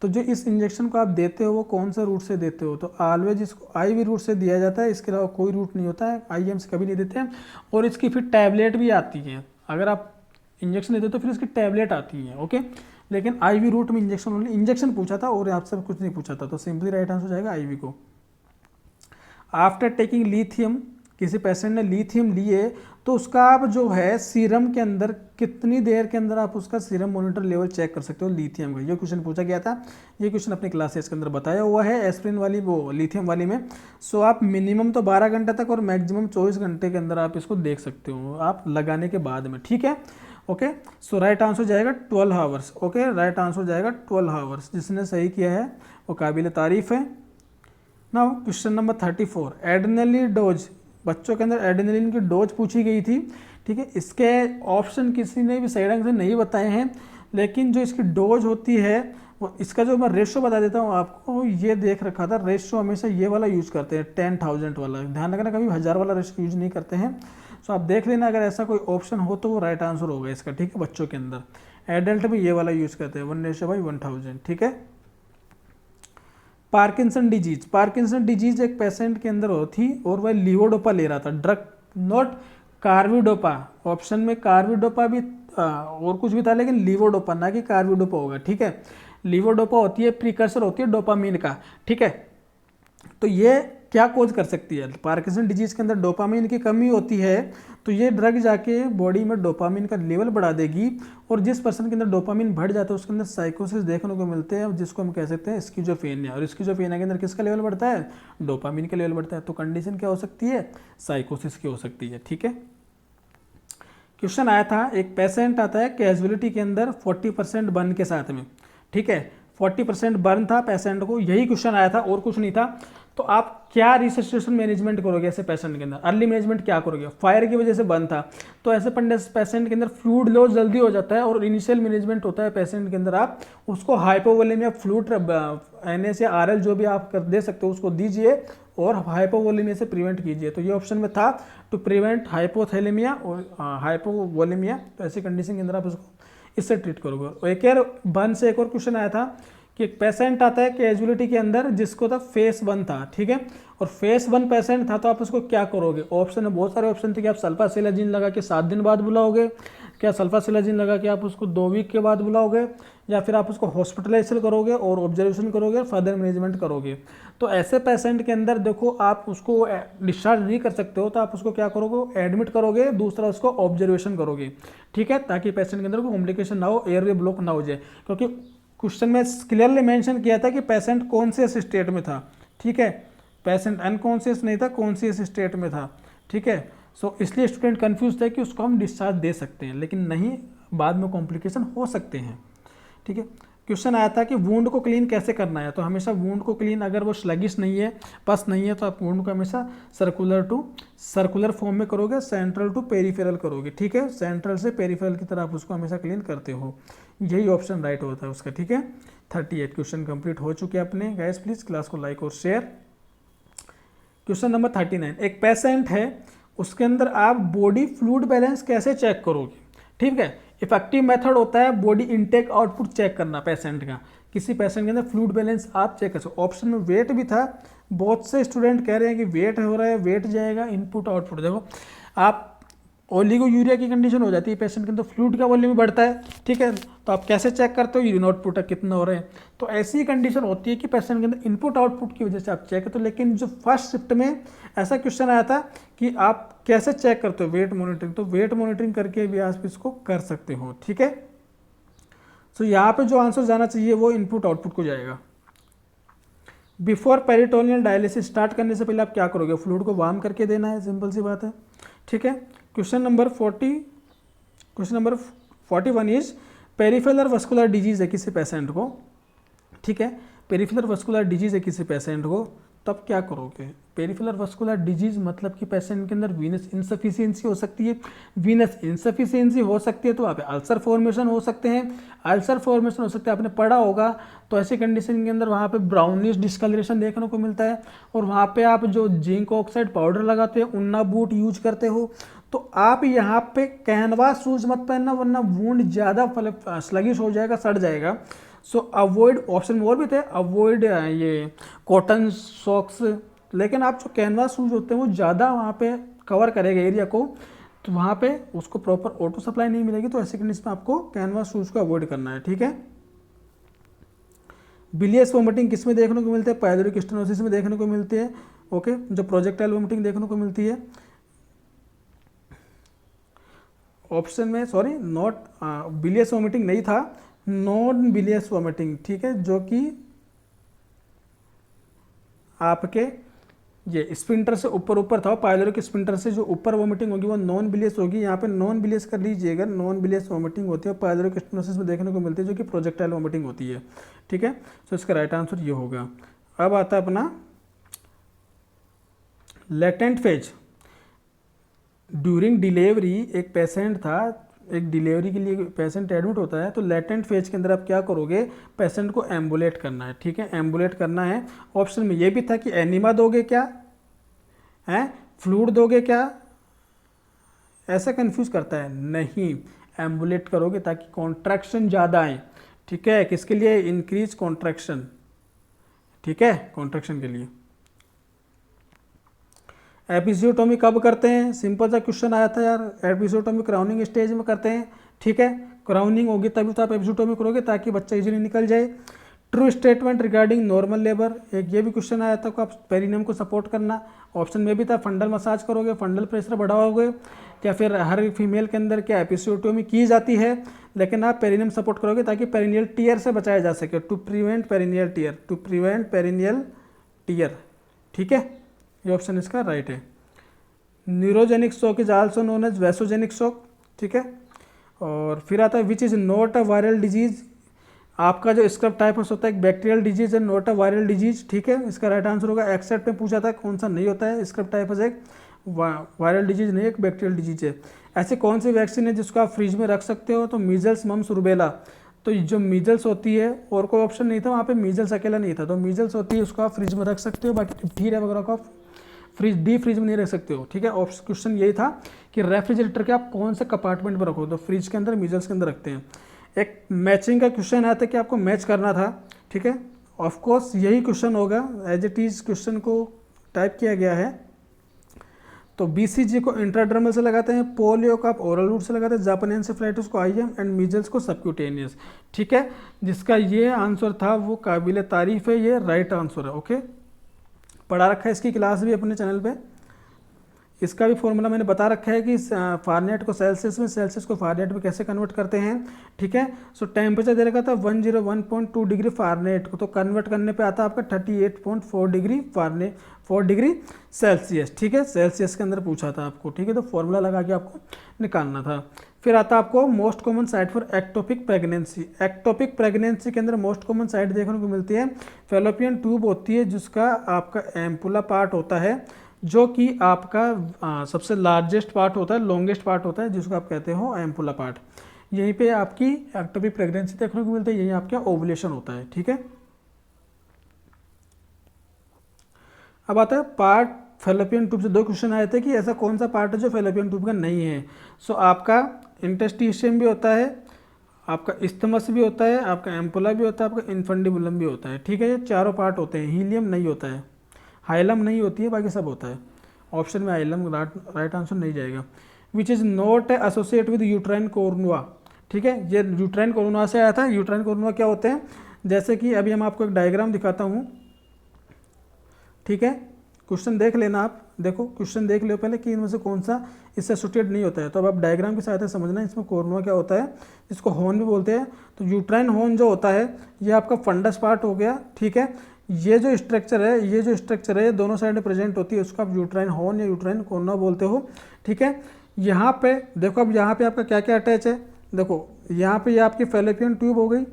तो जो इस इंजेक्शन को आप देते हो वो कौन सा रूट से देते हो, तो ऑलवेज इसको IV रूट से दिया जाता है, इसके अलावा कोई रूट नहीं होता है, IM से कभी नहीं देते हैं। और इसकी फिर टैबलेट भी आती है, अगर आप इंजेक्शन देते हो तो फिर इसकी टैबलेट आती है, ओके। लेकिन IV रूट में इंजेक्शन, ओनली इंजेक्शन पूछा था और आपसे कुछ नहीं पूछा था, तो सिंपली राइट आंसर हो जाएगा IV को। आफ्टर टेकिंग लिथियम, किसी पेशेंट ने लिथियम लिए तो उसका आप जो है सीरम के अंदर कितनी देर के अंदर आप उसका सीरम मॉनिटर लेवल चेक कर सकते हो लिथियम का, ये क्वेश्चन पूछा गया था। ये क्वेश्चन अपने क्लासेस के अंदर बताया हुआ है एस्पिरिन वाली वो लिथियम वाली में। सो आप मिनिमम तो 12 घंटे तक और मैक्सिमम 24 घंटे के अंदर आप इसको देख सकते हो आप लगाने के बाद में, ठीक है, ओके। सो राइट आंसर हो जाएगा 12 आवर्स, ओके, राइट आंसर हो जाएगा 12 आवर्स। जिसने सही किया है वो काबिल तारीफ है। Now question number 34, adrenaline dose, बच्चों के अंदर एड्रेनलिन की डोज पूछी गई थी, ठीक है। इसके ऑप्शन किसी ने भी सही ढंग से नहीं बताए हैं, लेकिन जो इसकी डोज होती है वो, इसका जो मैं रेशो बता देता हूँ आपको, ये देख रखा था रेशो हमेशा ये वाला यूज करते हैं 10,000 वाला, ध्यान रखना कभी 1000 वाला रेशो यूज नहीं करते हैं। सो आप देख लेना अगर ऐसा कोई ऑप्शन हो तो वो राइट आंसर होगा इसका, ठीक है। बच्चों के अंदर एडल्ट में ये वाला यूज करते हैं 1:1000, ठीक है। पार्किंसन डिजीज, पार्किंसन डिजीज एक पेशेंट के अंदर होती और वह लीवोडोपा ले रहा था, ड्रग नॉट कार्विडोपा, ऑप्शन में कार्विडोपा भी और कुछ भी था लेकिन लीवोडोपा ना कि कार्विडोपा होगा, ठीक है। लीवोडोपा होती है प्रीकर्सर होती है डोपामीन का, ठीक है। तो ये क्या कोज कर सकती है, पार्किंसन डिजीज के अंदर डोपामीन की कमी होती है, तो ये ड्रग जाके बॉडी में डोपामीन का लेवल बढ़ा देगी, और जिस पर्सन के अंदर डोपामीन बढ़ जाता है उसके अंदर साइकोसिस देखने को मिलते हैं, जिसको हम कह सकते हैं स्किज़ोफ्रेनिया। और स्किज़ोफ्रेनिया के अंदर किसका लेवल बढ़ता है, डोपामीन का लेवल बढ़ता है। तो कंडीशन क्या हो सकती है, साइकोसिस की हो सकती है, ठीक है। क्वेश्चन आया था, एक पेशेंट आता है कैजुअलिटी के अंदर 40% बर्न के साथ में, ठीक है, 40% बर्न था पेशेंट को, यही क्वेश्चन आया था और कुछ नहीं था। तो आप क्या रिसर्चेशन मैनेजमेंट करोगे ऐसे पेशेंट के अंदर, अर्ली मैनेजमेंट क्या करोगे, फायर की वजह से बर्न था, तो ऐसे पेशेंट के अंदर फ्लूइड लॉस जल्दी हो जाता है, और इनिशियल मैनेजमेंट होता है पेशेंट के अंदर, आप उसको हाइपोवोलेमिया फ्लूइड NS या RL जो भी आप कर दे सकते हो उसको दीजिए और हाइपोवोलेमिया से प्रिवेंट कीजिए। तो ये ऑप्शन में था टू प्रिवेंट हाइपोथैलेमिया और हाइपोवोलेमिया। तो ऐसी कंडीशन के अंदर आप उसको इससे ट्रीट करोगे। और एक और बर्न से एक और क्वेश्चन आया था कि एक पेशेंट आता है कैजुअलिटी के अंदर जिसको था फेस बर्न था, ठीक है, और फेस बर्न पेशेंट था, तो आप उसको क्या करोगे। ऑप्शन में बहुत सारे ऑप्शन थे कि आप सल्फासिलाजिन लगा के 7 दिन बाद बुलाओगे, क्या सल्फासिलाजिन लगा के आप उसको 2 वीक के बाद बुलाओगे, या फिर आप उसको हॉस्पिटलाइज करोगे और ऑब्जर्वेशन करोगे और फर्दर मैनेजमेंट करोगे। तो ऐसे पेशेंट के अंदर देखो आप उसको डिस्चार्ज नहीं कर सकते हो, तो आप उसको क्या करोगे, एडमिट करोगे, दूसरा उसको ऑब्जर्वेशन करोगे, ठीक है, ताकि पेशेंट के अंदर कोई कॉम्प्लिकेशन ना हो, एयरवे ब्लॉक ना हो जाए। क्योंकि क्वेश्चन में क्लियरली मेंशन किया था कि पेशेंट कॉन्शियस स्टेट में था, ठीक है, पेशेंट अनकॉन्शियस नहीं था, कॉन्शियस स्टेट में था, ठीक है। सो इसलिए स्टूडेंट कंफ्यूज थे कि उसको हम डिस्चार्ज दे सकते हैं, लेकिन नहीं, बाद में कॉम्प्लिकेशन हो सकते हैं, ठीक है। क्वेश्चन आया था कि वुंड को क्लीन कैसे करना है, तो हमेशा वुंड को क्लीन, अगर वो स्लगिश नहीं है, पस नहीं है, तो आप वुंड को हमेशा सर्कुलर फॉर्म में करोगे, सेंट्रल टू पेरिफेरल करोगे, ठीक है, सेंट्रल से पेरिफेरल की तरफ उसको हमेशा क्लीन करते हो, यही ऑप्शन राइट होता है उसका, ठीक है। 38 क्वेश्चन कंप्लीट हो चुके हैं अपने। गाइस प्लीज क्लास को लाइक और शेयर। क्वेश्चन नंबर 39, एक पेशेंट है, उसके अंदर आप बॉडी फ्लूइड बैलेंस कैसे चेक करोगे, ठीक है। इफेक्टिव मेथड होता है बॉडी इनटेक आउटपुट चेक करना पेशेंट का, किसी पेशेंट के अंदर फ्लूइड बैलेंस आप चेक कर सकते हो। ऑप्शन में वेट भी था, बहुत से स्टूडेंट कह रहे हैं कि वेट हो रहा है, वेट जाएगा, इनपुट आउटपुट, देखो आप ओलिगोयूरिया की कंडीशन हो जाती है पेशेंट के अंदर, फ्लूइड का वॉल्यूम बढ़ता है, ठीक है, तो आप कैसे चेक करते हो, यूरिन आउटपुट कितना हो रहा है। तो ऐसी कंडीशन होती है कि पेशेंट के अंदर इनपुट आउटपुट की वजह से आप चेक करते हो। लेकिन जो फर्स्ट शिफ्ट में ऐसा क्वेश्चन आया था कि आप कैसे चेक करते हो, वेट मॉनिटरिंग, तो वेट मॉनिटरिंग करके भी आप इसको कर सकते हो, ठीक है। सो यहाँ पे जो आंसर जाना चाहिए वो इनपुट आउटपुट को जाएगा। बिफोर पेरिटोनियल डायलिसिस स्टार्ट करने से पहले आप क्या करोगे, फ्लूइड को वार्म करके देना है, सिंपल सी बात है, ठीक है। Question number 41 is peripheral vascular disease है किसी पेशेंट को, ठीक है, पेरिफेरल वस्कुलर डिजीज है किसी पेशेंट को, तब क्या करोगे। पेरिफेरल वस्कुलर डिजीज मतलब कि पेशेंट के अंदर वीनस इनसफिशियंसी हो सकती है, वीनस इनसफिशियंसी हो सकती है तो वहाँ पे अल्सर फॉर्मेशन हो सकते हैं, अल्सर फॉर्मेशन हो सकता है, आपने पढ़ा होगा, तो ऐसी कंडीशन के अंदर वहाँ पे ब्राउनिश डिस्कलरेशन देखने को मिलता है, और वहाँ पे आप जो जिंक ऑक्साइड पाउडर लगाते हो, उन्ना बूट यूज करते हो, तो आप यहाँ पे कैनवास शूज मत पहनना, वरना वूंड ज़्यादा स्लगिश हो जाएगा, सड़ जाएगा। सो अवॉइड, ऑप्शन में और भी थे, अवॉइड ये कॉटन सॉक्स, लेकिन आप जो कैनवास शूज़ होते हैं वो ज़्यादा वहाँ पे कवर करेगा एरिया को, तो वहाँ पे उसको प्रॉपर ऑटो सप्लाई नहीं मिलेगी, तो ऐसे कंडीशन में आपको कैनवास शूज़ को अवॉइड करना है, ठीक है। बिलियस वोमिटिंग किस में देखने को मिलते हैं? पायलोरिक स्टेनोसिस में देखने को मिलती है, ओके। जो प्रोजेक्टाइल वोमिटिंग देखने को मिलती है ऑप्शन में, सॉरी नॉट बिलियस वोमिटिंग नहीं था, नॉन बिलियस वोमिटिंग, ठीक है, जो कि आपके ये स्पिंटर से ऊपर ऊपर था, पायलोरिक स्पिंटर से जो ऊपर वोमिटिंग होगी वो नॉन बिलियस होगी। यहाँ पे नॉन बिलियस कर लीजिएगा, नॉन बिलियस वोमिटिंग होती है, पायलोरिक स्टेनोसिस में देखने को मिलती है जो कि प्रोजेक्टाइल वोमिटिंग होती है, ठीक है। तो इसका राइट आंसर ये होगा। अब आता है अपना लेटेंट फेज। ड्यूरिंग डिलीवरी एक पेशेंट था, एक डिलीवरी के लिए पेशेंट एडमिट होता है, तो लेटेंट फेज के अंदर आप क्या करोगे? पेशेंट को एम्बुलेट करना है, ठीक है, एम्बुलेट करना है। ऑप्शन में ये भी था कि एनिमा दोगे क्या, हैं फ्लूइड दोगे क्या, ऐसा कंफ्यूज करता है, नहीं, एम्बुलेट करोगे ताकि कॉन्ट्रैक्शन ज़्यादा आए, ठीक है, किसके लिए? इंक्रीज कॉन्ट्रैक्शन, ठीक है, कॉन्ट्रैक्शन के लिए। एपिसियोटोमी कब करते हैं? सिंपल सा क्वेश्चन आया था यार, एपिसियोटोमी क्राउनिंग स्टेज में करते हैं, ठीक है, क्राउनिंग होगी तभी तो आप एपिसियोटोमी करोगे ताकि बच्चा इजीली निकल जाए। True statement regarding normal labour, एक ये भी क्वेश्चन आया था कि आप पेरिनियम को सपोर्ट करना, ऑप्शन में भी था फंडल मसाज करोगे, फंडल प्रेशर बढ़ाओगे, या फिर हर फीमेल के अंदर क्या एपिसियोटोमी की जाती है, लेकिन आप पेरिनियम सपोर्ट करोगे ताकि पेरिनियल टीयर से बचाया जा सके, to prevent perineal tear, to prevent perineal tear, ठीक है, ये ऑप्शन इसका राइट है। Neurogenic shock is also known as vasogenic shock, ठीक है। और फिर आता है which is not a viral disease, आपका जो स्क्रब टाइफस होता है एक बैक्टीरियल डिजीज है, नॉट अ वायरल डिजीज, ठीक है, इसका राइट आंसर होगा। एक्सेप्ट में पूछा था कौन सा नहीं होता है, स्क्रब टाइफस एक वायरल डिजीज नहीं, एक बैक्टीरियल डिजीज है। ऐसे कौन सी वैक्सीन है जिसको आप फ्रिज में रख सकते हो? तो मीजल्स, मम्स, रुबेला। तो जो मीजल्स होती है, और कोई ऑप्शन नहीं था वहाँ पे, मीजल्स अकेला नहीं था, तो मीजल्स होती है उसको आप फ्रिज में रख सकते हो, बाकी डिप्थीरिया वगैरह को फ्रिज डी फ्रिज में नहीं रख सकते हो, ठीक है। क्वेश्चन यही था कि रेफ्रिजरेटर के आप कौन से कंपार्टमेंट में रखो, तो फ्रिज के अंदर, मीजल्स के अंदर रखते हैं। एक मैचिंग का क्वेश्चन आया था कि आपको मैच करना था, ठीक है, ऑफ कोर्स यही क्वेश्चन होगा, एज इट इज क्वेश्चन को टाइप किया गया है। तो बीसीजी को इंट्राडर्मल से लगाते हैं, पोलियो को आप ओरल रूट से लगाते हैं, जापानी एन्सेफेलाइटिस को आईएम, एंड मीजल्स को सबक्यूटेनियस, ठीक है। जिसका ये आंसर था वो काबिल तारीफ है, ये राइट आंसर है, ओके। पढ़ा रखा है, इसकी क्लास भी अपने चैनल पे, इसका भी फॉर्मूला मैंने बता रखा है कि फारेनहाइट को सेल्सियस में, सेल्सियस को फारेनहाइट में कैसे कन्वर्ट करते हैं, ठीक है। सो टेम्परेचर दे रखा था 101.2 डिग्री फारेनहाइट को, तो कन्वर्ट करने पे आता है आपका 38.4 डिग्री फारेनहाइट, 4 डिग्री सेल्सियस, ठीक है, सेल्सियस के अंदर पूछा था आपको, ठीक है, तो फॉर्मूला लगा के आपको निकालना था। फिर आता है आपको most common site for ectopic pregnancy. Ectopic pregnancy के अंदर मोस्ट कॉमन साइट देखने को मिलती है, फेलोपियन ट्यूब होती है जिसका आपका एम्पुला पार्ट होता है, जो कि आपका सबसे लार्जेस्ट पार्ट होता है, लॉन्गेस्ट पार्ट होता है, जिसको आप कहते हो एम्पुला पार्ट। यहीं पे आपकी एक्टोपिक प्रेगनेंसी देखने को मिलती है, यहीं आपका ओवुलेशन होता है, ठीक है। अब आता है पार्ट फेलोपियन ट्यूब से, दो क्वेश्चन आए थे कि ऐसा कौन सा पार्ट है जो फेलोपियन ट्यूब का नहीं है। सो आपका इंटेस्टिशियम भी होता है, आपका इस्थमस भी होता है, आपका एम्पुला भी होता है, आपका इन्फंडिबुलम भी होता है, ठीक है, ये चारों पार्ट होते हैं। हीलियम नहीं होता है, हाइलम नहीं होती है, बाकी सब होता है। ऑप्शन में हाइलम राइट आंसर नहीं जाएगा। विच is not associate with uterine कोर्नुआ, ठीक है, ये यूट्राइन कोर्नुआ से आया था। यूट्राइन कोर्नुआ क्या होते हैं? जैसे कि अभी हम आपको एक डायग्राम दिखाता हूँ, ठीक है, क्वेश्चन देख लेना आप, देखो क्वेश्चन देख लो पहले कि इनमें से कौन सा इससे एसोसिएट नहीं होता है, तो अब आप डायग्राम की सहायता से समझना इसमें कोर्नुआ क्या होता है, जिसको हॉर्न भी बोलते हैं। तो यूट्राइन हॉर्न जो होता है ये आपका फंडस पार्ट हो गया, ठीक है। ये जो स्ट्रक्चर है, ये दोनों साइड में प्रेजेंट होती है, उसको आप यूट्राइन हॉर्न या यूट्राइन कोर्नुआ बोलते हो, ठीक है। यहाँ पे देखो, अब यहाँ पे आपका क्या क्या अटैच है, देखो यहाँ पे ये आपकी फेलोपियन ट्यूब हो गई,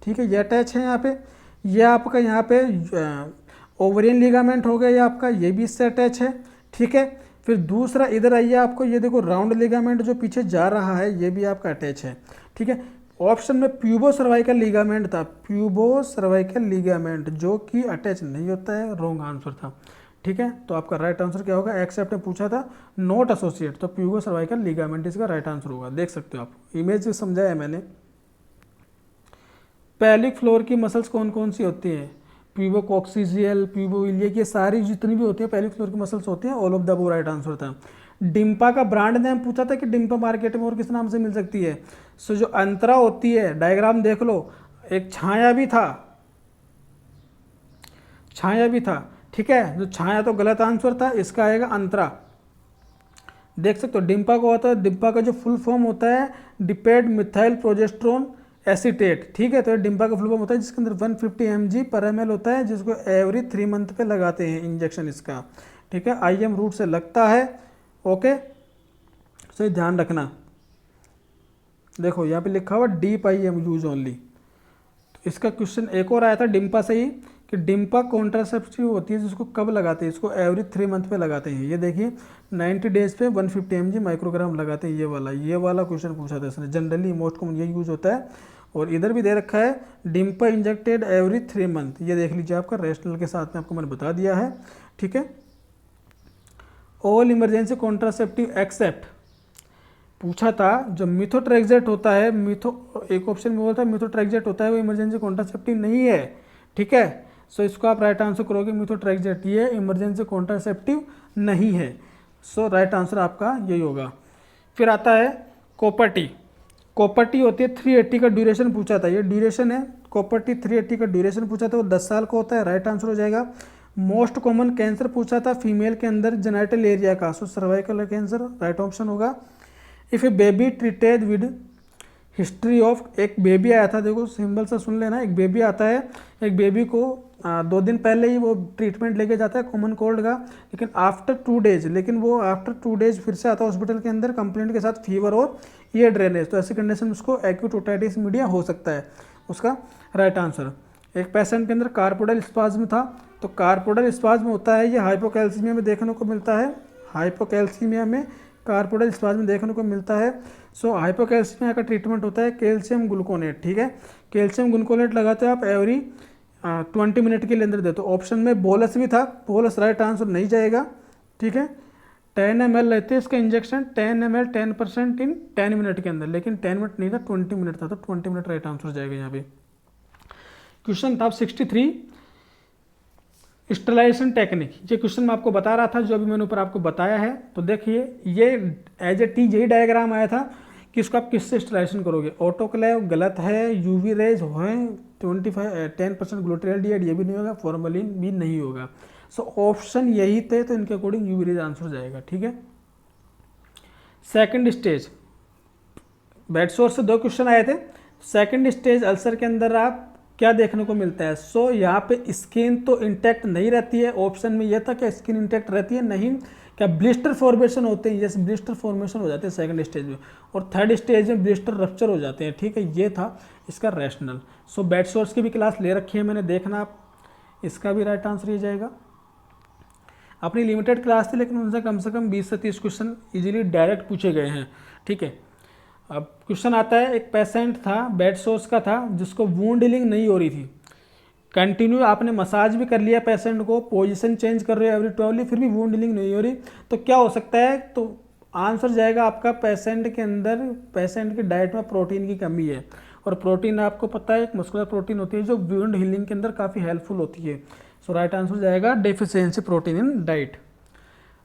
ठीक है, ये अटैच है यहाँ पे, ये आपका यहाँ पे ओवरियन लिगामेंट हो गया, ये आपका, ये भी इससे अटैच है, ठीक है। फिर दूसरा इधर आइए, आपको ये देखो राउंड लिगामेंट जो पीछे जा रहा है, ये भी आपका अटैच है, ठीक है। ऑप्शन में प्यूबो सर्वाइकल लिगामेंट था, प्यूबो सर्वाइकल लिगामेंट, जो कि अटैच नहीं होता है, रॉन्ग आंसर था, ठीक है। तो आपका राइट आंसर क्या होगा? एक्सेप्ट में पूछा था, नॉट एसोसिएट, तो प्यूबो सर्वाइकल लिगामेंट इसका राइट आंसर होगा, देख सकते हो आप, इमेज समझाया है मैंने। पेलिक फ्लोर की मसल्स कौन कौन सी होती हैं? प्यूबोकॉक्सिजियल, प्यूबोइलियक, ये सारी जितनी भी होती है पेलिक फ्लोर की मसल्स होती हैं। All of the above right answer था। डिम्पा का ब्रांड नेम पूछा था कि डिम्पा मार्केट में और किस नाम से मिल सकती है? सो जो अंतरा होती है, डायग्राम देख लो, एक छाया भी था, छाया भी था, ठीक है। जो छाया तो गलत आंसर था, इसका आएगा अंतरा। देख सकते हो डिम्पा को होता है, डिम्पा का जो फुल फॉर्म होता है डिपेड मिथाइल प्रोजेस्ट्रोन एसीटेट, ठीक है। तो डिम्पा का फुल फॉर्म होता है जिसके अंदर 150 mg पर ml होता है, जिसको एवरी 3 मंथ पे लगाते हैं इंजेक्शन इसका, ठीक है। IM रूट से लगता है, ओके। सो ध्यान रखना, देखो यहाँ पे लिखा हुआ डीप IM यूज ओनली। तो इसका क्वेश्चन एक और आया था डिम्पा से ही कि डिम्पा कॉन्ट्रासेप्टिव होती है जिसको कब लगाते हैं? इसको एवरी 3 मंथ पे लगाते हैं। ये देखिए 90 डेज पे 150 mg माइक्रोग्राम लगाते हैं। ये वाला क्वेश्चन पूछा था इसने। जनरली मोस्ट कॉमन ये यूज होता है। और इधर भी दे रखा है डिम्पा इंजेक्टेड एवरी 3 मंथ। ये देख लीजिए, आपका रेशनल के साथ में आपको मैंने बता दिया है, ठीक है। ऑल इमरजेंसी कॉन्ट्रासेप्टिव एक्सेप्ट पूछा था, जो मिथोट्रेक्सेट होता है, एक ऑप्शन में बोला था मिथोट्रेक्सेट होता है, वो इमरजेंसी कॉन्ट्रासेप्टिव नहीं है, ठीक है। सो इसको आप राइट आंसर करोगे, मिथोट्रेक्सेट ये इमरजेंसी कॉन्ट्रासेप्टिव नहीं है। सो राइट आंसर आपका यही होगा। फिर आता है कॉपर टी। कॉपर टी होती है 380 का ड्यूरेशन पूछा था, ये ड्यूरेशन है। कॉपर टी 380 का ड्यूरेशन पूछा था, वो 10 साल का होता है, राइट आंसर हो जाएगा। मोस्ट कॉमन कैंसर पूछा था फीमेल के अंदर जेनाइटल एरिया का, सो सर्वाइकल कैंसर राइट ऑप्शन होगा। If A baby treated with history of, एक बेबी आया था, देखो सिंबल से सुन लेना, एक बेबी आता है, एक बेबी को 2 दिन पहले ही वो ट्रीटमेंट लेके जाता है कॉमन कोल्ड का, लेकिन आफ्टर 2 डेज, लेकिन वो आफ्टर 2 डेज फिर से आता है हॉस्पिटल के अंदर कंप्लेंट के साथ फीवर और ईयर ड्रेनेज। तो ऐसी कंडीशन में उसको एक्यूट ओटाइटिस मीडिया हो सकता है, उसका राइट आंसर। एक पेशेंट के अंदर कार्पोडल स्पाज्म था, तो कार्पोडल स्पाज्म होता है, ये हाइपोकैल्सीमिया में देखने को मिलता है, हाइपोकैल्सीमिया में कार्पोडल स्पाज्म देखने को मिलता है। सो हाइपोकैल्सीमिया का ट्रीटमेंट होता है कैल्शियम ग्लूकोनेट, ठीक है। कैल्शियम ग्लूकोनेट लगाते हैं आप एवरी 20 मिनट के लिए अंदर देते हो। ऑप्शन में बोलस भी था, बोलस राइट आंसर नहीं जाएगा, ठीक है। 10 ml लेते हैं इसका इंजेक्शन, 10 ml 10% इन 10 मिनट के अंदर, लेकिन 10 मिनट नहीं था, 20 मिनट था, तो 20 मिनट राइट आंसर हो जाएगा यहाँ पे। क्वेश्चन था 63 स्टरलाइजेशन टेक्निक। ये क्वेश्चन मैं आपको बता रहा था, जो अभी मैंने ऊपर आपको बताया है। तो देखिए ये एज ए टी यही डायग्राम आया था कि इसको आप किससे स्टरलाइजेशन करोगे। ऑटोक्लेव गलत है, यूवी रेज है, 10% ग्लूटाल्डिहाइड ये भी नहीं होगा, फॉर्मलिन भी नहीं होगा। सो ऑप्शन यही थे, तो इनके अकॉर्डिंग यूवी रेज आंसर जाएगा, ठीक है। सेकंड स्टेज, बेड सोर्स से 2 क्वेश्चन आए थे। सेकंड स्टेज अल्सर के अंदर आप क्या देखने को मिलता है? सो यहाँ पे स्किन तो इंटैक्ट नहीं रहती है, ऑप्शन में यह था कि स्किन इंटैक्ट रहती है, नहीं। क्या ब्लिस्टर फॉर्मेशन होते हैं? यस, ब्लिस्टर फॉर्मेशन हो जाते हैं सेकंड स्टेज में, और थर्ड स्टेज में ब्लिस्टर रप्चर हो जाते हैं, ठीक है। ये था इसका रैशनल। सो बेड सोर्स की भी क्लास ले रखी है मैंने, देखना आप, इसका भी राइट आंसर ये जाएगा। अपनी लिमिटेड क्लास थी, लेकिन उनसे कम 20 से 30 क्वेश्चन इजीली डायरेक्ट पूछे गए हैं, ठीक है। अब क्वेश्चन आता है, एक पेशेंट था बेड सोर्स का था, जिसको वूंड हीलिंग नहीं हो रही थी। कंटिन्यू आपने मसाज भी कर लिया पेशेंट को, पोजीशन चेंज कर रहे हो एवरी 12, फिर भी वूंड हीलिंग नहीं हो रही, तो क्या हो सकता है? तो आंसर जाएगा आपका पेशेंट के अंदर, पेशेंट की डाइट में प्रोटीन की कमी है। और प्रोटीन आपको पता है एक मस्कुलर प्रोटीन होती है जो वूंड हीलिंग के अंदर काफ़ी हेल्पफुल होती है। सो राइट आंसर जाएगा डेफिशिएंसी प्रोटीन इन डाइट।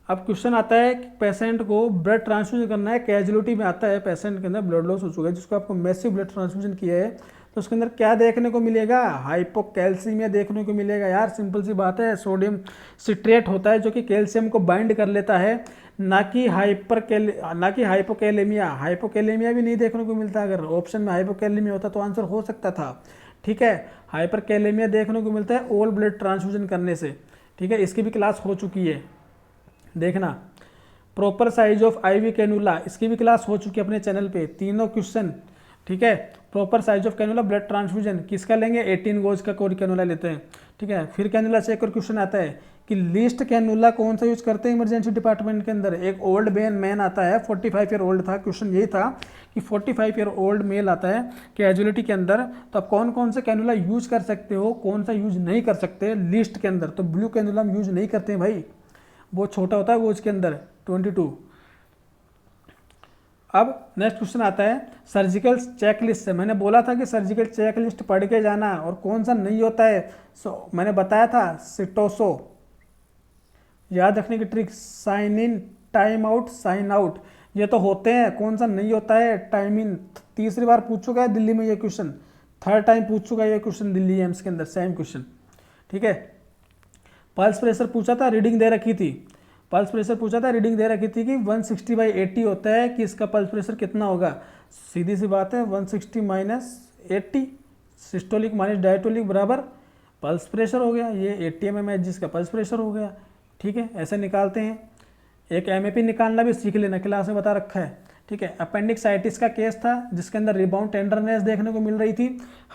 अब क्वेश्चन आता है कि पेशेंट को ब्लड ट्रांसफ्यूजन करना है, कैजुअलिटी में आता है, पेशेंट के अंदर ब्लड लॉस हो चुका है, जिसको आपको मैसिव ब्लड ट्रांसफ्यूजन किया है, तो उसके अंदर क्या देखने को मिलेगा? हाइपोकैल्सीमिया देखने को मिलेगा। यार सिंपल सी बात है, सोडियम सिट्रेट होता है जो कि कैल्शियम को बाइंड कर लेता है, ना कि हाइपोकैलेमिया। हाइपोकैलेमिया भी नहीं देखने को मिलता। अगर ऑप्शन में हाइपोकैलेमिया होता तो आंसर हो सकता था, ठीक है। हाइपरकैलेमिया देखने को मिलता है ऑल ब्लड ट्रांसफ्यूजन करने से, ठीक है। इसकी भी क्लास हो चुकी है, देखना। Proper size of IV cannula, इसकी भी क्लास हो चुकी है अपने चैनल पे, तीनों क्वेश्चन, ठीक है। Proper size of cannula, blood transfusion किसका लेंगे? 18 गोज का कोई कैनुला लेते हैं, ठीक है। फिर कैनुला से एक और क्वेश्चन आता है कि लीस्ट कैनुला कौन सा यूज करते हैं इमरजेंसी डिपार्टमेंट के अंदर? एक ओल्ड मैन आता है, 45 ईयर ओल्ड था, क्वेश्चन यही था कि 45 ईयर ओल्ड मेल आता है कैजुअलिटी के अंदर, तो आप कौन कौन सा कैनुला यूज कर सकते हो, कौन सा यूज नहीं कर सकते लिस्ट के अंदर? तो ब्लू कैनुला हम यूज नहीं करते हैं भाई, बहुत छोटा होता है वो, उसके अंदर 22। अब नेक्स्ट क्वेश्चन आता है सर्जिकल चेकलिस्ट से। मैंने बोला था कि सर्जिकल चेकलिस्ट पढ़ के जाना, और कौन सा नहीं होता है। मैंने बताया था सिटोसो, याद रखने की trick, sign in, time out, sign out, ये तो होते हैं। कौन सा नहीं होता है, टाइम इन। तीसरी बार पूछ चुका है दिल्ली में ये क्वेश्चन, थर्ड टाइम पूछ चुका है ये क्वेश्चन दिल्ली एम्स के अंदर, सेम क्वेश्चन, ठीक है। पल्स प्रेशर पूछा था, रीडिंग दे रखी थी। पल्स प्रेशर पूछा था, रीडिंग दे रखी थी कि 160/80 होता है, कि इसका पल्स प्रेशर कितना होगा। सीधी सी बात है, 160 - 80, सिस्टोलिक माइनस डायटोलिक बराबर पल्स प्रेशर हो गया। ये 80 mm जिसका पल्स प्रेशर हो गया, ठीक है। ऐसे निकालते हैं। एक MAP निकालना भी सीख लेना, क्लास में बता रखा है, ठीक है। अपेंडिक्साइटिस का केस था जिसके अंदर रिबाउंड टेंडरनेस देखने को मिल रही थी,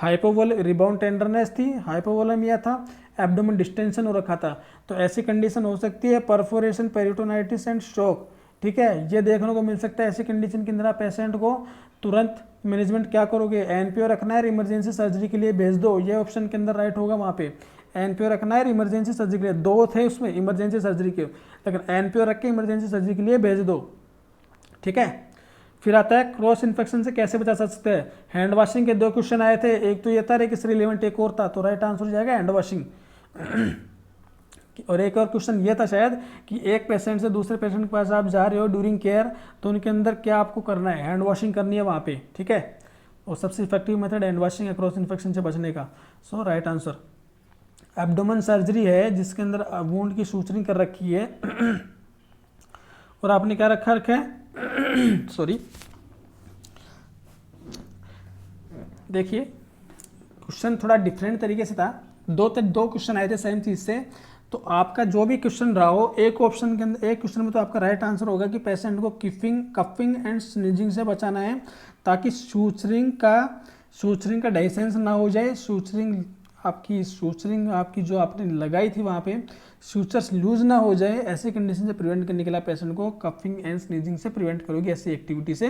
रिबाउंड टेंडरनेस थी, हाइपोवोलेमिया था, एब्डोमेन डिस्टेंशन हो रखा था। तो ऐसी कंडीशन हो सकती है परफोरेशन, पेरिटोनाइटिस एंड शॉक, ठीक है, ये देखने को मिल सकता है। ऐसी कंडीशन के अंदर आप पेशेंट को तुरंत मैनेजमेंट क्या करोगे, NPO रखना है, इमरजेंसी सर्जरी के लिए भेज दो, ये ऑप्शन के अंदर राइट होगा। वहाँ पे NPO रखना है, इमरजेंसी सर्जरी के लिए, दो थे उसमें इमरजेंसी सर्जरी के, लेकिन NPO रख के इमरजेंसी सर्जरी के लिए भेज दो, ठीक है। फिर आता है क्रॉस इन्फेक्शन से कैसे बचा सकते हैं। हैंड वॉशिंग के 2 क्वेश्चन आए थे, एक तो ये था, एक इससे रिलेवेंट एक और था, तो राइट आंसर हो जाएगा हैंड वॉशिंग। और एक और क्वेश्चन ये था शायद कि एक पेशेंट से दूसरे पेशेंट के पास आप जा रहे हो ड्यूरिंग केयर, तो उनके अंदर क्या आपको करना है, हैंड वॉशिंग करनी है वहाँ पे, ठीक है। और सबसे इफेक्टिव मेथड हैंड वॉशिंग है क्रॉस इन्फेक्शन से बचने का। सो राइट आंसर। एब्डोमेन सर्जरी है जिसके अंदर वुंड की सूचरिंग कर रखी है और आपने क्या रखा है सॉरी, देखिए क्वेश्चन थोड़ा डिफरेंट तरीके से था, दो क्वेश्चन आए थे सेम चीज से। तो आपका जो भी क्वेश्चन रहा हो, एक ऑप्शन के अंदर, एक क्वेश्चन में तो आपका राइट आंसर होगा कि पेशेंट को कफिंग एंड स्नीजिंग से बचाना है, ताकि सूचरिंग का डाइसेंस ना हो जाए, सूचरिंग आपकी जो आपने लगाई थी वहाँ पे सूचर्स लूज ना हो जाए। ऐसी कंडीशन से प्रिवेंट करने के लिए पेशेंट को कफिंग एंड स्नीजिंग से प्रिवेंट करोगे, ऐसी एक्टिविटी से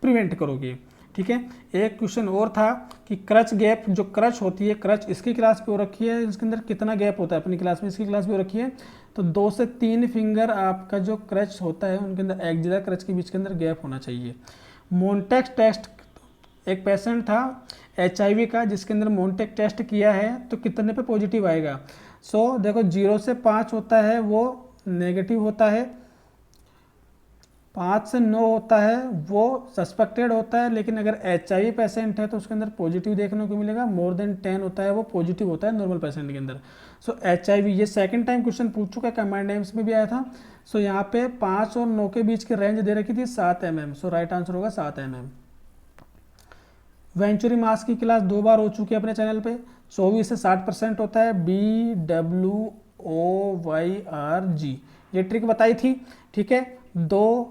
प्रिवेंट करोगे, ठीक है। एक क्वेश्चन और था कि क्रच गैप, जो क्रच होती है, क्रच इसकी क्लास पे हो रखी है, इसके अंदर कितना गैप होता है अपनी क्लास में, इसकी क्लास पे हो रखी है, तो 2 से 3 फिंगर आपका जो क्रच होता है उनके अंदर एक्जिलर क्रच के बीच के अंदर गैप होना चाहिए। मोन्टेक्स टेस्ट, एक पेशेंट था HIV का जिसके अंदर मोन्टेक टेस्ट किया है, तो कितने पे पॉजिटिव आएगा। सो देखो 0 से 5 होता है वो नेगेटिव होता है, 5 से 9 होता है वो सस्पेक्टेड होता है, लेकिन अगर HIV पेशेंट है तो उसके अंदर पॉजिटिव देखने को मिलेगा, मोर देन 10 होता है वो पॉजिटिव होता है नॉर्मल पेशेंट के अंदर। सो HIV ये सेकंड टाइम क्वेश्चन पूछ चुका है, कमांड एम्स में भी आया था। सो यहाँ पे 5 और 9 के बीच की रेंज दे रखी थी 7 mm, सो राइट आंसर होगा 7 mm। वेंचुरी मास की क्लास 2 बार हो चुकी है अपने चैनल पे, 24 से 60% होता है, BWOYRG, ये ट्रिक बताई थी, ठीक है। 2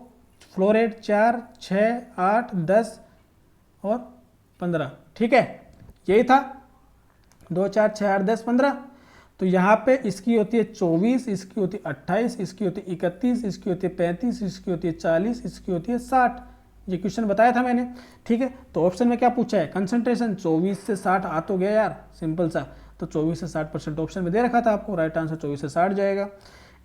फ्लोरेट, 4, 6, 8, 10 और 15, ठीक है, यही था 2, 4, 6, 8, 10, 15। तो यहाँ पे इसकी होती है 24, इसकी होती है 28, इसकी होती है 31, इसकी होती है 35, इसकी होती है 40, इसकी होती है 60। ये क्वेश्चन बताया था मैंने, ठीक है। तो ऑप्शन में क्या पूछा है, कंसंट्रेशन 24 से 60 आ तो गया यार, सिंपल सा, तो 24 से 60% ऑप्शन में दे रखा था आपको, राइट आंसर 24 से 60 जाएगा।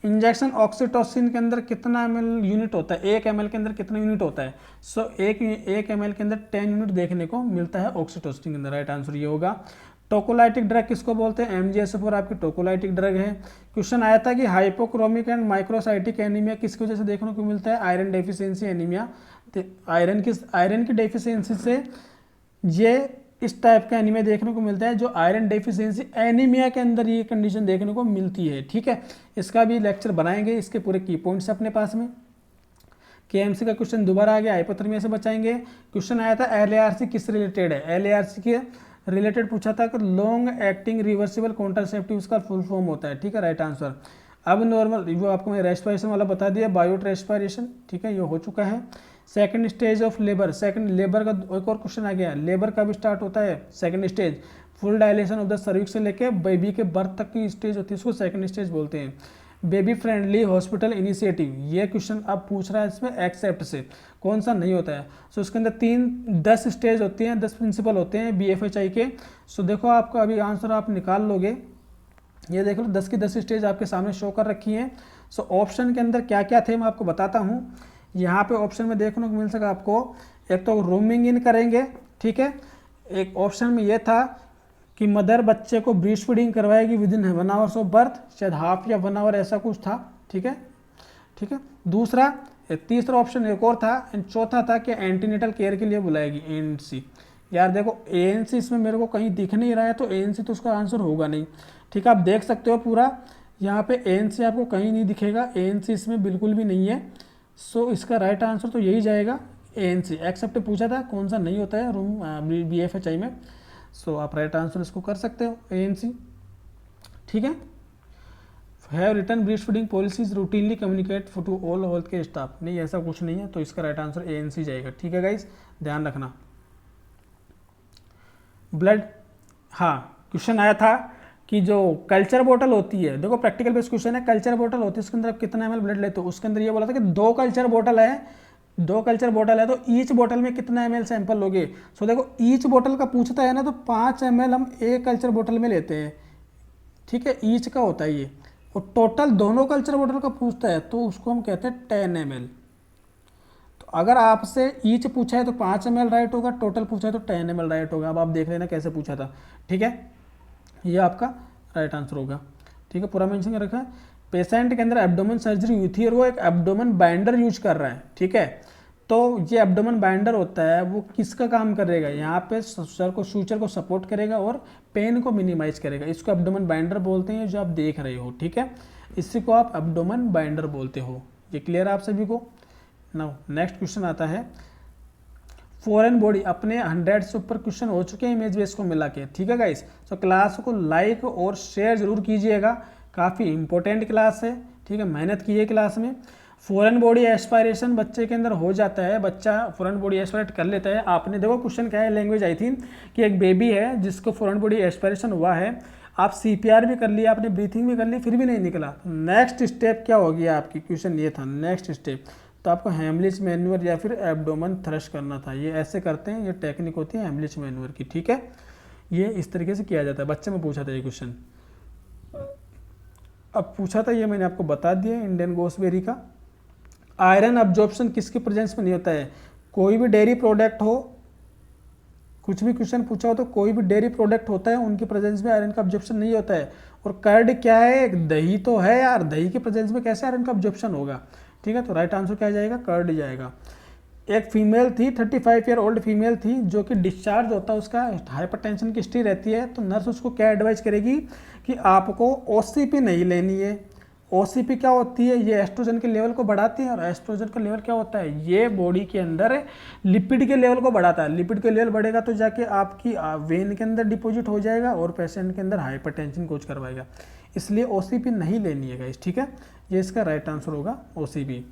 इंजेक्शन ऑक्सीटोसिन के अंदर कितना ml यूनिट होता है, 1 ml के अंदर कितना यूनिट होता है। सो 1 ml के अंदर 10 यूनिट देखने को मिलता है ऑक्सीटोसिन के अंदर, राइट आंसर ये होगा। टोकोलाइटिक ड्रग किसको बोलते हैं, MGS4 आपकी टोकोलाइटिक ड्रग है। क्वेश्चन आया था कि हाइपोक्रोमिक एंड माइक्रोसाइटिक एनीमिया किसकी वजह से देखने को मिलता है, आयरन डेफिशिएंसी एनीमिया। आयरन की डेफिशिएंसी से ये इस टाइप का एनीमिया देखने को मिलता है, जो आयरन डेफिशिएंसी एनीमिया के अंदर ये कंडीशन देखने को मिलती है, ठीक है। इसका भी लेक्चर बनाएंगे, इसके पूरे की पॉइंट्स अपने पास में। KMC का क्वेश्चन दोबारा आ गया, हाइपोथर्मिया से बचाएंगे। क्वेश्चन आया था LARC किस रिलेटेड है, LARC के रिलेटेड पूछा था कि लॉन्ग एक्टिंग रिवर्सिबल कॉन्ट्रासेप्टिव उसका फुल फॉर्म होता है, ठीक है, राइट आंसर। अब नॉर्मल, वो आपको मैं रेस्पिरेशन वाला बता दिया, बायोट रेस्पिरेशन, ठीक है, ये हो चुका है। Second stage of labour, second labour का एक और क्वेश्चन आ गया, लेबर कब स्टार्ट होता है, second stage, full dilation of the cervix से लेके बेबी के बर्थ तक की स्टेज होती है, उसको सेकंड स्टेज बोलते हैं। बेबी फ्रेंडली हॉस्पिटल इनिशिएटिव, ये क्वेश्चन अब पूछ रहा है इसमें एक्सेप्ट से, कौन सा नहीं होता है। सो इसके अंदर 10 स्टेज होती हैं, 10 प्रिंसिपल होते हैं BFHI के। सो देखो आपका अभी आंसर आप निकाल लोगे, ये देख लो 10 की 10 स्टेज आपके सामने शो कर रखी हैं। सो ऑप्शन के अंदर क्या क्या थे मैं आपको बताता हूँ। यहाँ पे ऑप्शन में देखने को मिल सका आपको, एक तो रोमिंग इन करेंगे, ठीक है। एक ऑप्शन में ये था कि मदर बच्चे को ब्रीस्ट फीडिंग करवाएगी with in 1 hours of birth, शायद हाफ या 1 आवर ऐसा कुछ था, ठीक है, ठीक है। दूसरा, तीसरा ऑप्शन एक और था, एंड चौथा था कि एंटीनेटल केयर के लिए बुलाएगी, एएनसी। यार देखो एएनसी इसमें मेरे को कहीं दिख नहीं रहा है, तो एएनसी तो उसका आंसर होगा नहीं, ठीक है। आप देख सकते हो पूरा यहाँ पे एएनसी आपको कहीं नहीं दिखेगा, एएनसी इसमें बिल्कुल भी नहीं है। सो इसका राइट आंसर तो यही जाएगा, एएनसी। एक्सेप्ट पूछा था कौन सा नहीं होता है रूम बीएफएचआई में। सो आप राइट आंसर इसको कर सकते हो, एएनसी, ठीक है। Have return breast feeding policies routinely communicate to all health care staff, नहीं ऐसा कुछ नहीं है, तो इसका राइट आंसर एएनसी जाएगा, ठीक है गाइस, ध्यान रखना। ब्लड, हाँ क्वेश्चन आया था कि जो कल्चर बोतल होती है, देखो प्रैक्टिकल बेस्ड क्वेश्चन है, कल्चर बोतल होती है उसके अंदर आप कितना एमएल ब्लड लेते हो, उसके अंदर ये बोला था कि 2 कल्चर बोतल है, 2 कल्चर बोतल है, तो ईच बोतल में कितना एमएल सैंपल लोगे। सो देखो ईच बोतल का पूछता है ना, तो 5 ml हम एक कल्चर बोतल में लेते हैं, ठीक है, ईच का होता है ये। और टोटल दोनों कल्चर बोतल का पूछता है तो उसको हम कहते हैं 10 ml। तो अगर आपसे ईच पूछा है तो 5 ml राइट होगा, टोटल पूछा है तो 10 ml राइट होगा। अब आप देख लेना कैसे पूछा था, ठीक है, ये आपका राइट आंसर होगा, ठीक है। पूरा मेंशन कर रखा है। पेशेंट के अंदर एब्डोमेन सर्जरी हुई थी और वो एक एब्डोमेन बाइंडर यूज कर रहा है, ठीक है। तो ये एब्डोमेन बाइंडर होता है, वो किसका काम करेगा, यहाँ पे सूचर को सपोर्ट करेगा और पेन को मिनिमाइज करेगा, इसको एब्डोमेन बाइंडर बोलते हैं, जो आप देख रहे हो, ठीक है, इसी को आप एब्डोमेन बाइंडर बोलते हो। ये क्लियर है आप सभी को। नाउ नेक्स्ट क्वेश्चन आता है, फॉरेन बॉडी, अपने 100 से ऊपर क्वेश्चन हो चुके हैं इमेज बेस को मिला के, ठीक है गाइस। तो क्लास को लाइक और शेयर जरूर कीजिएगा, काफ़ी इंपॉर्टेंट क्लास है, ठीक है, मेहनत कीजिए क्लास में। फॉरेन बॉडी एस्पायरेशन बच्चे के अंदर हो जाता है, बच्चा फॉरेन बॉडी एस्पायरेट कर लेता है। आपने देखो क्वेश्चन क्या है, लैंग्वेज आई थी कि एक बेबी है जिसको फॉरेन बॉडी एस्पायरेशन हुआ है, आप सीपीआर भी कर लिया, आपने ब्रीथिंग भी कर ली, फिर भी नहीं निकला, नेक्स्ट स्टेप क्या हो गया आपकी, क्वेश्चन ये था नेक्स्ट स्टेप, तो आपको हेमलिच मैन्यूअर या फिर एब्डोमेन थ्रस्ट करना था। ये ऐसे करते हैं, ये टेक्निक होती है हेमलिच मैन्यूअर की, ठीक है, ये इस तरीके से किया जाता है। बच्चे में पूछा था ये क्वेश्चन, अब पूछा था ये मैंने आपको बता दिया, इंडियन गोसबेरी का। आयरन अब्जॉर्प्शन किसके प्रेजेंस में नहीं होता है, कोई भी डेयरी प्रोडक्ट हो, कुछ भी क्वेश्चन पूछा हो तो कोई भी डेयरी प्रोडक्ट होता है उनके प्रेजेंस में आयरन का अब्जॉर्प्शन नहीं होता है। और कर्ड क्या है, दही तो है यार, दही के प्रेजेंस में कैसे आयरन का अब्जॉर्प्शन होगा, ठीक है। तो राइट आंसर क्या जाएगा, कर्ड जाएगा। एक फीमेल थी, 35 ईयर ओल्ड फीमेल थी, जो कि डिस्चार्ज होता है, उसका हाइपरटेंशन की हिस्ट्री रहती है, तो नर्स उसको क्या एडवाइस करेगी कि आपको ओसीपी नहीं लेनी है। ओसीपी क्या होती है, ये एस्ट्रोजन के लेवल को बढ़ाती है, और एस्ट्रोजन का लेवल क्या होता है, ये बॉडी के अंदर लिपिड के लेवल को बढ़ाता है। लिपिड के लेवल बढ़ेगा तो जाके आपकी वेन के अंदर डिपॉजिट हो जाएगा और पेशेंट के अंदर हाइपरटेंशन कोज करवाएगा, इसलिए ओसीपी नहीं लेनी है गाइस, ठीक है। ये इसका राइट आंसर होगा ओसीपी।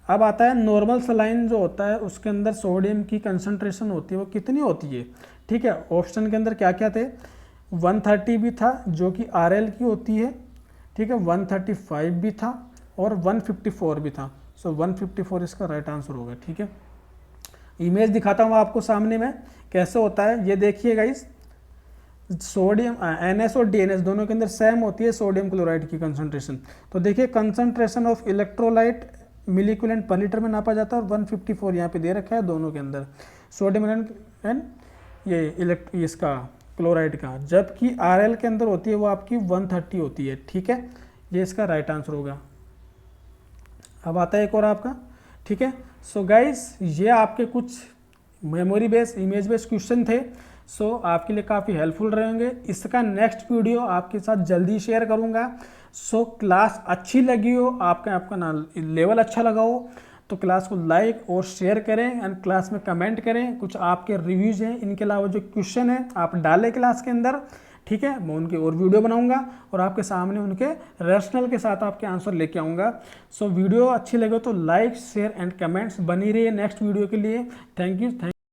अब आता है नॉर्मल सलाइन जो होता है उसके अंदर सोडियम की कंसंट्रेशन होती है, वो कितनी होती है, ठीक है। ऑप्शन के अंदर क्या क्या थे, 130 भी था जो कि आरएल की होती है, ठीक है, 135 भी था और 154 भी था। सो 154 इसका राइट आंसर होगा, ठीक है। इमेज दिखाता हूँ आपको सामने में कैसे होता है, ये देखिए गाइस, सोडियम NS और DNS दोनों के अंदर सेम होती है सोडियम क्लोराइड की कंसंट्रेशन। तो देखिए कंसंट्रेशन ऑफ इलेक्ट्रोलाइट मिलीक्यूलेंट पर लीटर में नापा जाता है, और 154 यहाँ पे दे रखा है दोनों के अंदर, सोडियम एंड ये इसका क्लोराइड का, जबकि RL के अंदर होती है वो आपकी 130 होती है, ठीक है। ये इसका राइट आंसर होगा। अब आता है एक और आपका, ठीक है। सो गाइस ये आपके कुछ memory based image based question थे, सो आपके लिए काफ़ी हेल्पफुल रहेंगे। इसका नेक्स्ट वीडियो आपके साथ जल्दी शेयर करूंगा। सो क्लास अच्छी लगी हो, आपका ना लेवल अच्छा लगा हो तो क्लास को लाइक और शेयर करें, एंड क्लास में कमेंट करें, कुछ आपके रिव्यूज हैं, इनके अलावा जो क्वेश्चन है आप डालें क्लास के अंदर, ठीक है। मैं उनकी और वीडियो बनाऊंगा और आपके सामने उनके रैशनल के साथ आपके आंसर लेके आऊँगा। सो वीडियो अच्छी लगे तो लाइक शेयर एंड कमेंट्स बनी रहिए नेक्स्ट वीडियो के लिए। Thank you.